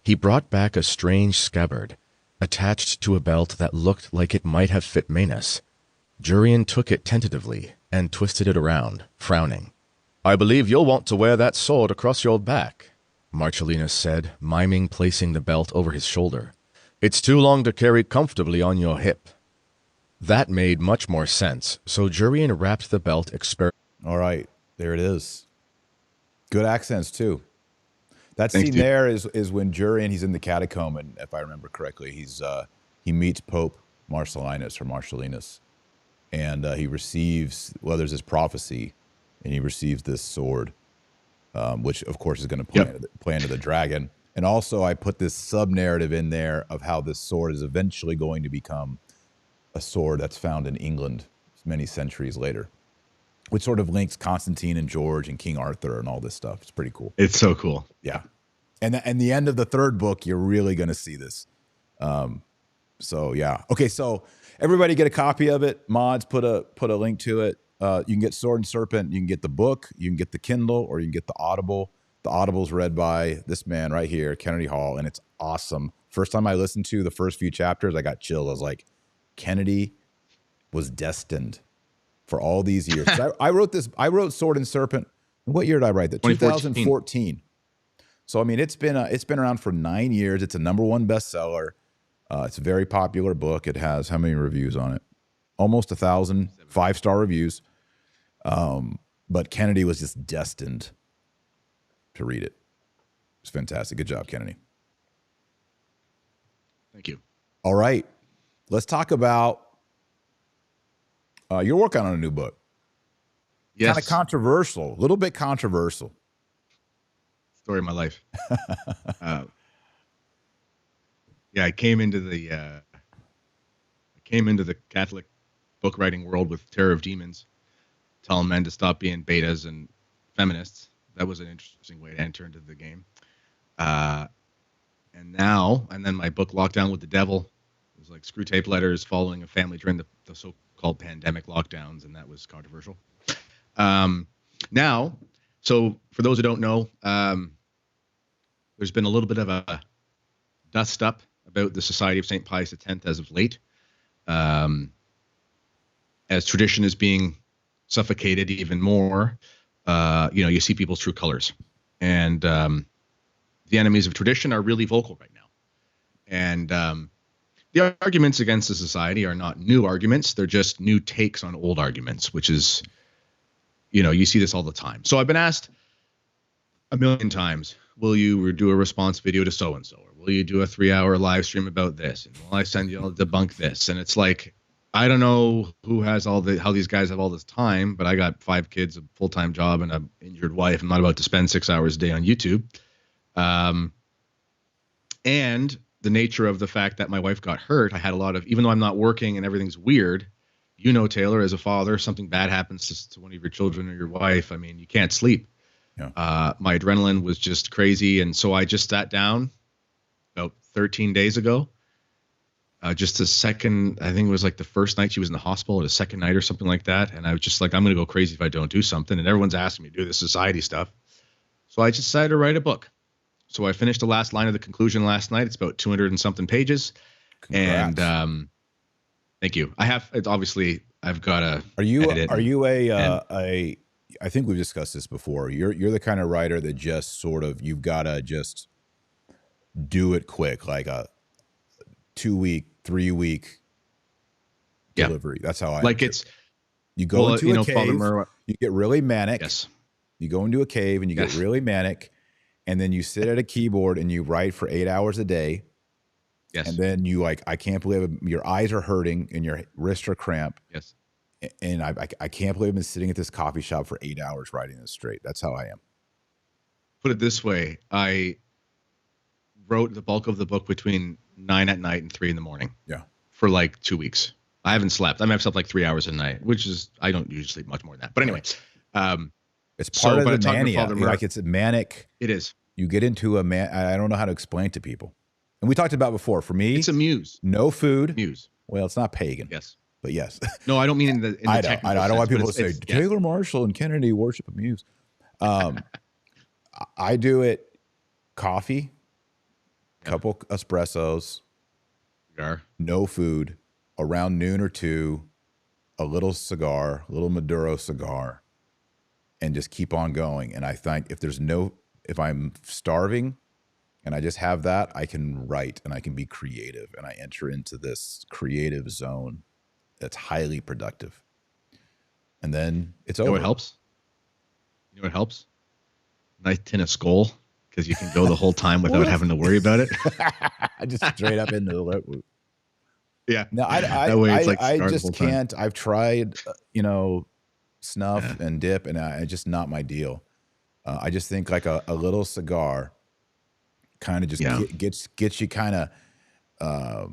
He brought back a strange scabbard, attached to a belt that looked like it might have fit Manus. Jurian took it tentatively and twisted it around, frowning. I believe you'll want to wear that sword across your back, Marcellinus said, miming placing the belt over his shoulder. It's too long to carry comfortably on your hip. That made much more sense, so Jurian wrapped the belt All right, there it is. Good accents, too. That Thanks, scene dude. there is when Jurian, he's in the catacomb, and if I remember correctly, he meets Pope Marcellinus, and he receives, well, there's this prophecy, and he receives this sword, which, of course, is going to play into the dragon. And also, I put this sub-narrative in there of how this sword is eventually going to become a sword that's found in England many centuries later, which sort of links Constantine and George and King Arthur and all this stuff. It's pretty cool. It's so cool. Yeah. And the end of the third book, you're really going to see this. So, yeah. Okay, so everybody get a copy of it. Mods, put a link to it. You can get Sword and Serpent. You can get the book. You can get the Kindle, or you can get the Audible. The Audible's read by this man right here, Kennedy Hall, and it's awesome. First time I listened to the first few chapters, I got chills. I was like, Kennedy was destined for all these years. I wrote Sword and Serpent. What year did I write that? 2014. So I mean, it's been around for 9 years. It's a #1 bestseller. It's a very popular book. It has how many reviews on it? Almost 1,000 5-star reviews. But Kennedy was just destined to read it. It's fantastic. Good job, Kennedy. Thank you. All right, let's talk about you're working on a new book. Yes. Kind of controversial, a little bit controversial. Story of my life. Yeah, I came into the Catholic book writing world with Terror of Demons, telling men to stop being betas and feminists. That was an interesting way to enter into the game. And then my book Lockdown with the Devil was like screw tape letters following a family during the so-called pandemic lockdowns, and that was controversial. Now, so for those who don't know, there's been a little bit of a dust up about the Society of St. Pius X as of late, as tradition is being suffocated even more. You see people's true colors, and the enemies of tradition are really vocal right now. And the arguments against the society are not new arguments. They're just new takes on old arguments, which is, you see this all the time. So I've been asked a million times, will you do a response video to so-and-so? Or will you do a 3-hour live stream about this? And will I send you to debunk this? And it's like, I don't know how these guys have all this time, but I got 5 kids, a full-time job, and an injured wife. I'm not about to spend 6 hours a day on YouTube. And the nature of the fact that my wife got hurt, I had a lot of, even though I'm not working and everything's weird, Taylor, as a father, something bad happens to one of your children or your wife. I mean, you can't sleep. Yeah. My adrenaline was just crazy. And so I just sat down about 13 days ago just the second, I think it was like the first night she was in the hospital, or the second night or something like that. And I was just like, I'm going to go crazy if I don't do something. And everyone's asking me to do this society stuff. So I just decided to write a book. So I finished the last line of the conclusion last night. It's about 200 and something pages. Congrats. And thank you. I've got to Are edit it. you I think we've discussed this before. You're the kind of writer that just sort of, you've got to just do it quick, like a 2-week, 3-week delivery. That's how I like it. You go into a Father cave, Murr, you get really manic. yes. You go into a cave and you get really manic, and then you sit at a keyboard and you write for 8 hours a day. Yes. And then you like, I can't believe it, your eyes are hurting and your wrists are cramped. Yes. And I can't believe I've been sitting at this coffee shop for 8 hours writing this straight. That's how I am. Put it this way. I wrote the bulk of the book between 9 at night and 3 in the morning. Yeah. For like 2 weeks. I haven't slept. I mean, I've slept like 3 hours a night, which is, I don't usually sleep much more than that. But anyway, it's part of the talking to mania. Father Murr, Like, it's a manic. it is. You get into a I don't know how to explain it to people. And we talked about before. For me, It's a muse. no food. Muse. Well, it's not pagan. Yes. But yes. No, I don't mean in the I technical don't want sense, people to say it's Taylor Marshall and Kennedy worship a muse. I do it coffee, couple espressos, cigar. no food, around noon or 2, a little cigar, a little Maduro cigar, and just keep on going. And I think if I'm starving and I just have that, I can write and I can be creative, and I enter into this creative zone that's highly productive. And then it's over. You know what helps? You know what helps? Nice tin of Skol, because you can go the whole time without having to worry about it. I just straight up into the Yeah. No, I just can't. I've tried, snuff and dip, and it's just not my deal. I just think like a little cigar kind of just gets you kind of,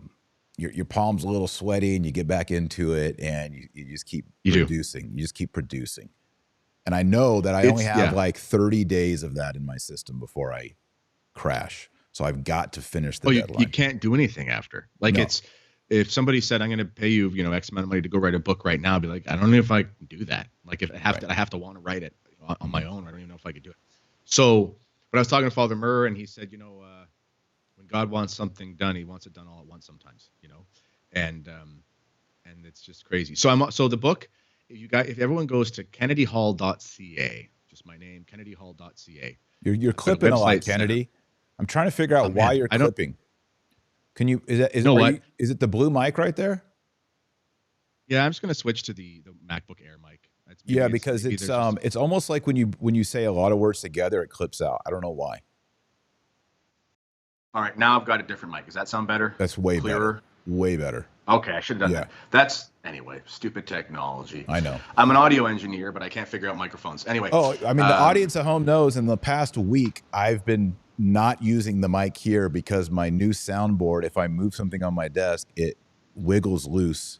your palm's a little sweaty, and you get back into it, and you just keep producing. You just keep producing. And I know that I only have like 30 days of that in my system before I crash. So I've got to finish the deadline. You can't do anything after. Like, if somebody said, I'm going to pay you, X amount of money to go write a book right now, I'd be like, I don't know if I can do that. Like, if I have to want to write it on my own. I don't even know if I could do it. So, but I was talking to Father Murr, and he said, when God wants something done, he wants it done all at once sometimes, and it's just crazy. So the book, if everyone goes to kennedyhall.ca, just my name, kennedyhall.ca. You're clipping a lot, Kennedy. I'm trying to figure out why you're clipping. Can you, is it the blue mic right there? Yeah, I'm just going to switch to the MacBook Air mic. Because it's almost like when you say a lot of words together, it clips out. I don't know why. All right, now I've got a different mic. Does that sound better? That's way clearer. Better. Way better. Okay, I should have done that. Anyway, stupid technology. I know. I'm an audio engineer, but I can't figure out microphones. Anyway. Oh, I mean, the audience at home knows in the past week, I've been not using the mic here because my new soundboard, if I move something on my desk, it wiggles loose,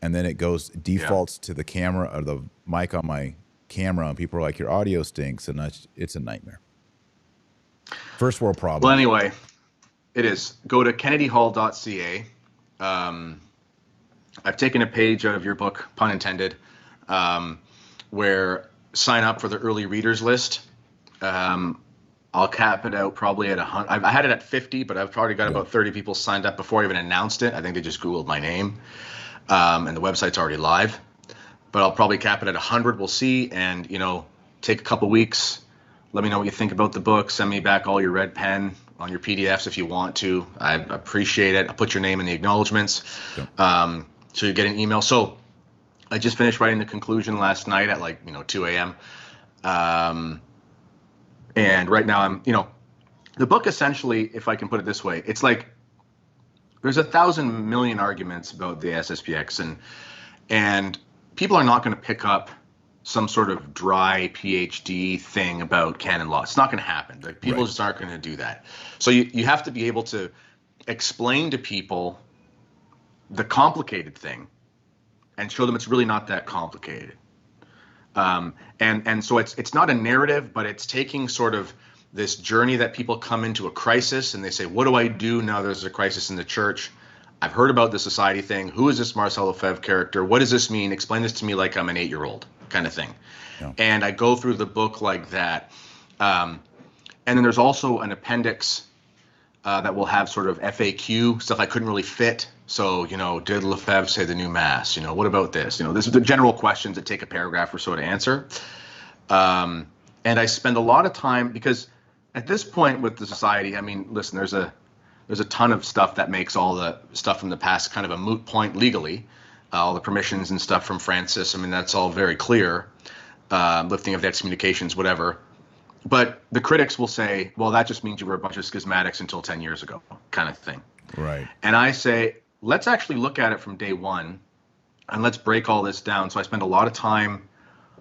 and then it defaults to the camera or the mic on my camera, and people are like, your audio stinks, and it's a nightmare. First world problem. Well, anyway, it is. Go to kennedyhall.ca. I've taken a page out of your book, pun intended, where sign up for the early readers list. I'll cap it out probably at 100. I had it at 50, but I've probably got about 30 people signed up before I even announced it. I think they just Googled my name, and the website's already live. But I'll probably cap it at 100. We'll see, and take a couple weeks. Let me know what you think about the book. Send me back all your red pen on your PDFs if you want to. I appreciate it. I'll put your name in the acknowledgments. Yep. So you get an email. So I just finished writing the conclusion last night at 2 a.m. And right now I'm, the book essentially, if I can put it this way, it's like there's 1,000 million arguments about the SSPX, and people are not going to pick up some sort of dry PhD thing about canon law. It's not going to happen. Like, people just aren't going to do that. So you have to be able to explain to people the complicated thing and show them it's really not that complicated. And so it's not a narrative, but it's taking sort of this journey that people come into a crisis and they say, what do I do now there's a crisis in the church? I've heard about the society thing. Who is this Marcel Lefebvre character? What does this mean? Explain this to me like I'm an 8-year-old kind of thing. Yeah. And I go through the book like that. And then there's also an appendix that will have sort of FAQ stuff I couldn't really fit. So, did Lefebvre say the new mass? What about this? This is the general questions that take a paragraph or so to answer. And I spend a lot of time, because at this point with the society, I mean, listen, there's a ton of stuff that makes all the stuff from the past kind of a moot point legally. All the permissions and stuff from Francis, I mean, that's all very clear. Lifting of the excommunications, whatever. But the critics will say, well, that just means you were a bunch of schismatics until 10 years ago, kind of thing. Right. And I say, let's actually look at it from day one, and let's break all this down. So I spend a lot of time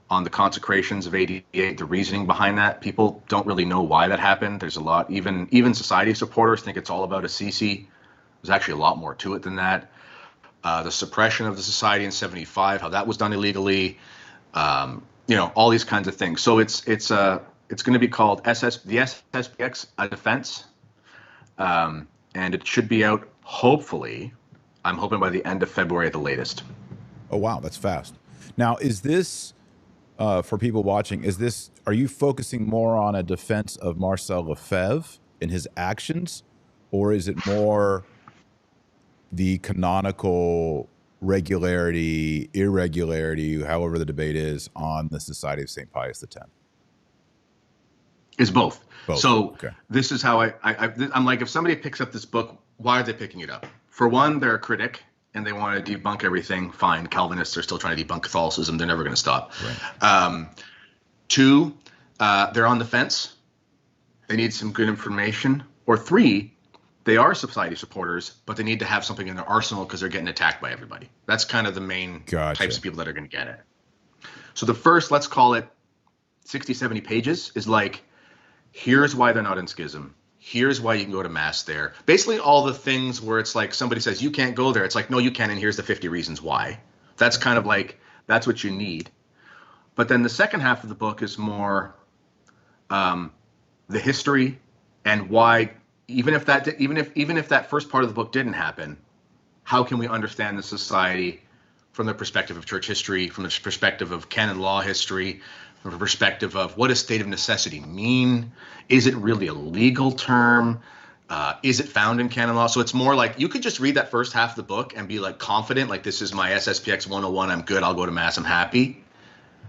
on the consecrations of 88, the reasoning behind that. People don't really know why that happened. There's a lot, even society supporters think it's all about Assisi. There's actually a lot more to it than that. The suppression of the society in 75, how that was done illegally, all these kinds of things. So it's going to be called the SSPX A Defense, and it should be out, hopefully, I'm hoping by the end of February at the latest. Oh, wow, that's fast. Now, is this, for people watching, are you focusing more on a defense of Marcel Lefebvre and his actions, or is it more the canonical regularity, irregularity, however the debate is, on the Society of St. Pius X? It's both. So okay. This is how I'm like, if somebody picks up this book, why are they picking it up? For one, they're a critic and they want to debunk everything. Fine. Calvinists are still trying to debunk Catholicism. They're never going to stop. Right. Two, they're on the fence. They need some good information. Or three, they are society supporters, but they need to have something in their arsenal because they're getting attacked by everybody. That's kind of the main types of people that are going to get it. So the first, let's call it 60, 70 pages is like, here's why they're not in schism. Here's why you can go to mass there. Basically all the things where it's like somebody says, you can't go there. It's like, no, you can. And here's the 50 reasons why. That's kind of like, that's what you need. But then the second half of the book is more the history and why, even if that first part of the book didn't happen, how can we understand the society from the perspective of church history, from the perspective of canon law history, from the perspective of what does state of necessity mean? Is it really a legal term? Is it found in canon law? So it's more like you could just read that first half of the book and be like confident, like this is my SSPX 101. I'm good. I'll go to mass. I'm happy.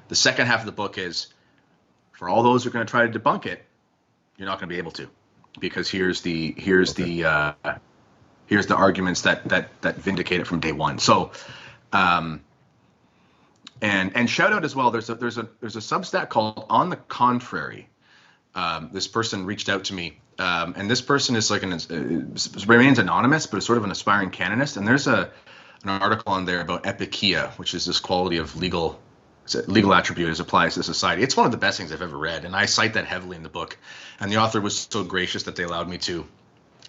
The second half of the book is for all those who are going to try to debunk it, you're not going to be able to, because here's the arguments that vindicate it from day one. So, and shout out as well. There's a Substack called On the Contrary. This person reached out to me, and this person is like remains anonymous, but is sort of an aspiring canonist. And there's an article on there about epikeia, which is this quality of legal attribute as applies to society. It's one of the best things I've ever read, and I cite that heavily in the book. And the author was so gracious that they allowed me to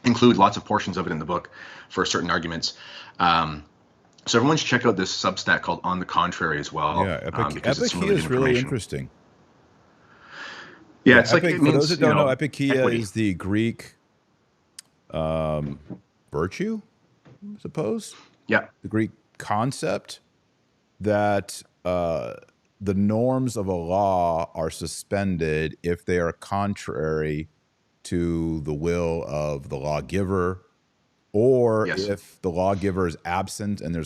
include lots of portions of it in the book for certain arguments. So everyone should check out this Substack called On the Contrary as well. Yeah, because it's epikeia is really interesting. Yeah, it's like it means, for those that don't know, epikeia equity. is the Greek virtue, I suppose. Yeah, the Greek concept that the norms of a law are suspended if they are contrary to the will of the lawgiver, or if the lawgiver is absent and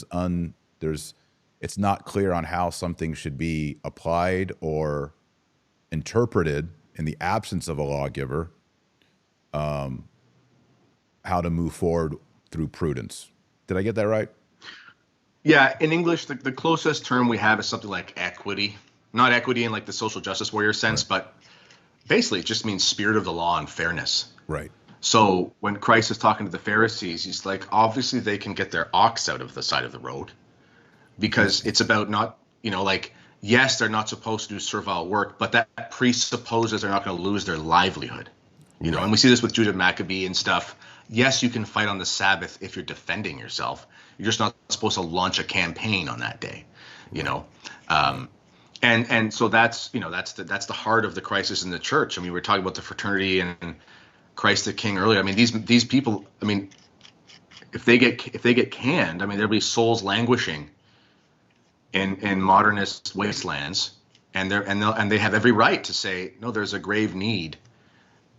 it's not clear on how something should be applied or interpreted in the absence of a lawgiver, how to move forward through prudence. Did I get that right? Yeah, in English, the closest term we have is something like equity. Not equity in like the social justice warrior sense, but basically it just means spirit of the law and fairness. Right. So when Christ is talking to the Pharisees, he's like, obviously they can get their ox out of the side of the road, because it's about not, yes, they're not supposed to do servile work, but that presupposes they're not going to lose their livelihood. And we see this with Judah Maccabee and stuff. Yes, you can fight on the Sabbath if you're defending yourself. You're just not supposed to launch a campaign on that day, and so that's the heart of the crisis in the church. I mean, we were talking about the fraternity and Christ the King earlier. I mean, these people. I mean, if they get canned, I mean, there'll be souls languishing in modernist wastelands, and they have every right to say, no, there's a grave need,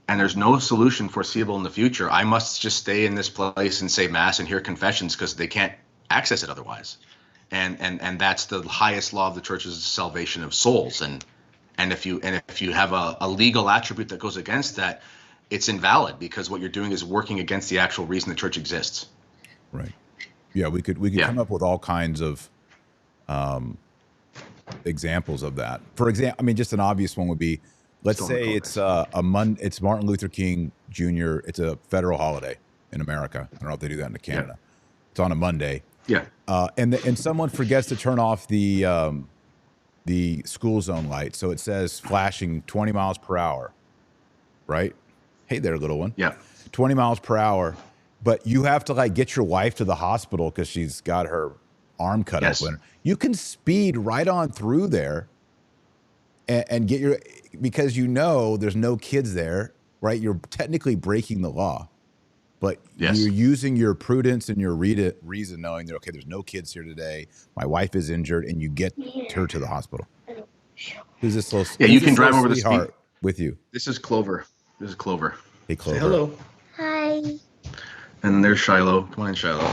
and there's no solution foreseeable in the future. I must just stay in this place and say mass and hear confessions because they can't access it otherwise. And that's the highest law of the church, is the salvation of souls. And if you have a legal attribute that goes against that, it's invalid, because what you're doing is working against the actual reason the church exists. Right. Yeah, we could come up with all kinds of examples of that. For example, I mean, just an obvious one would be, let's say it's it's Martin Luther King Jr. It's a federal holiday in America. I don't know if they do that in Canada. Yeah. It's on a Monday. Yeah. And someone forgets to turn off the school zone light, so it says flashing 20 miles per hour. Right? Hey there, little one. Yeah. 20 miles per hour. But you have to like get your wife to the hospital because she's got her arm cut open. You can speed right on through there and get because you know there's no kids there, right? You're technically breaking the law, but you're using your prudence and your reason, knowing that, okay, there's no kids here today. My wife is injured, and you get her to the hospital. Who's this little? Yeah, you can drive over the speed with you. This is Clover. Hey, Clover. Say hello. Hi. And there's Shiloh. Come on in, Shiloh.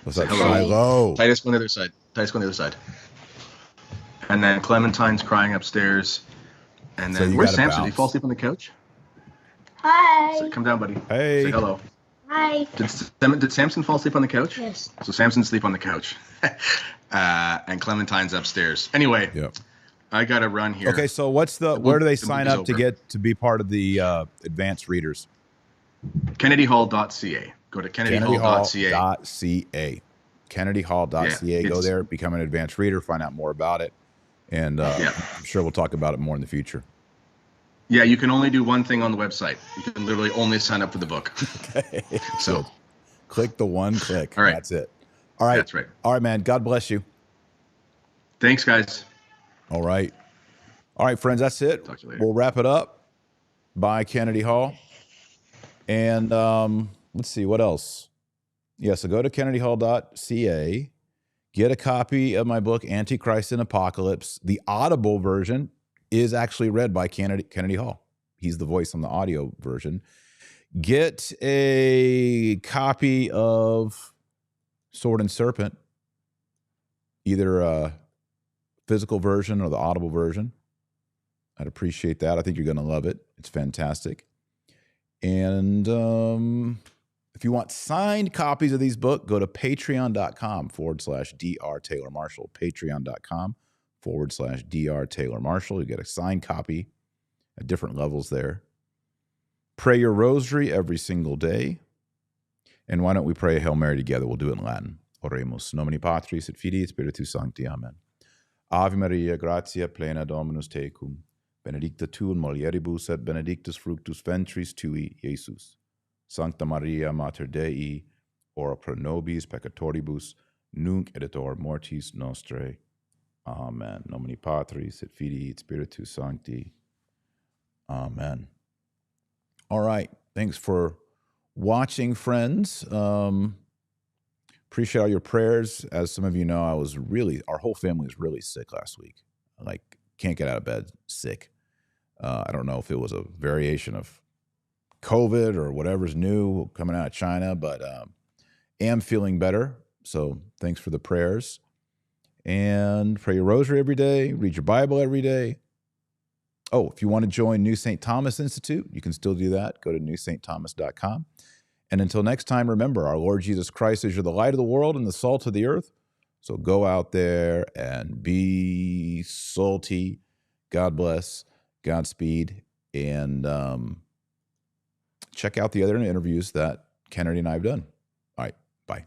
What's up, Shiloh? Titus, go on the other side. Titus, go on the other side. And then Clementine's crying upstairs. And then where's Samson? Did he fall asleep on the couch? Hi. So come down, buddy. Hey. Say hello. Hi. Did Samson fall asleep on the couch? Yes. So Samson's asleep on the couch. And Clementine's upstairs. Anyway, I got to run here. Okay, so where do they sign up to be part of the advanced readers? KennedyHall.ca. Go to KennedyHall.ca. KennedyHall.ca. Go there, become an advanced reader, find out more about it. And I'm sure we'll talk about it more in the future. Yeah, you can only do one thing on the website. You can literally only sign up for the book. Okay. So click the one click. All right. That's it. All right. That's right. All right, man. God bless you. Thanks, guys. All right. All right, friends. That's it. Talk to you later. We'll wrap it up. Bye, Kennedy Hall. And let's see, what else? Yeah, so go to kennedyhall.ca. Get a copy of my book, Antichrist and Apocalypse. The Audible version is actually read by Kennedy Hall. He's the voice on the audio version. Get a copy of Sword and Serpent, either a physical version or the Audible version. I'd appreciate that. I think you're going to love it. It's fantastic. And if you want signed copies of these books, go to patreon.com/Dr. Taylor Marshall. Patreon.com/Dr. Taylor Marshall. You get a signed copy at different levels there. Pray your rosary every single day. And why don't we pray a Hail Mary together? We'll do it in Latin. Oremus. Nomini Patris et Filii et Spiritus Sancti. Amen. Ave Maria, gratia plena Dominus tecum. Benedicta tu in mulieribus et benedictus fructus ventris tui, Iesus. Sancta Maria, Mater Dei, ora pro nobis peccatoribus, nunc et hora mortis nostrae. Amen. Nomini Patris et Filii et Spiritus Sancti. Amen. All right. Thanks for watching, friends. Appreciate all your prayers. As some of you know, our whole family was really sick last week. Like, can't get out of bed, sick. I don't know if it was a variation of COVID or whatever's new coming out of China, but am feeling better. So thanks for the prayers. And pray your rosary every day. Read your Bible every day. Oh, if you want to join New St. Thomas Institute, you can still do that. Go to newstthomas.com. And until next time, remember, our Lord Jesus Christ is the light of the world and the salt of the earth. So go out there and be salty. God bless. Godspeed. And check out the other interviews that Kennedy and I have done. All right. Bye.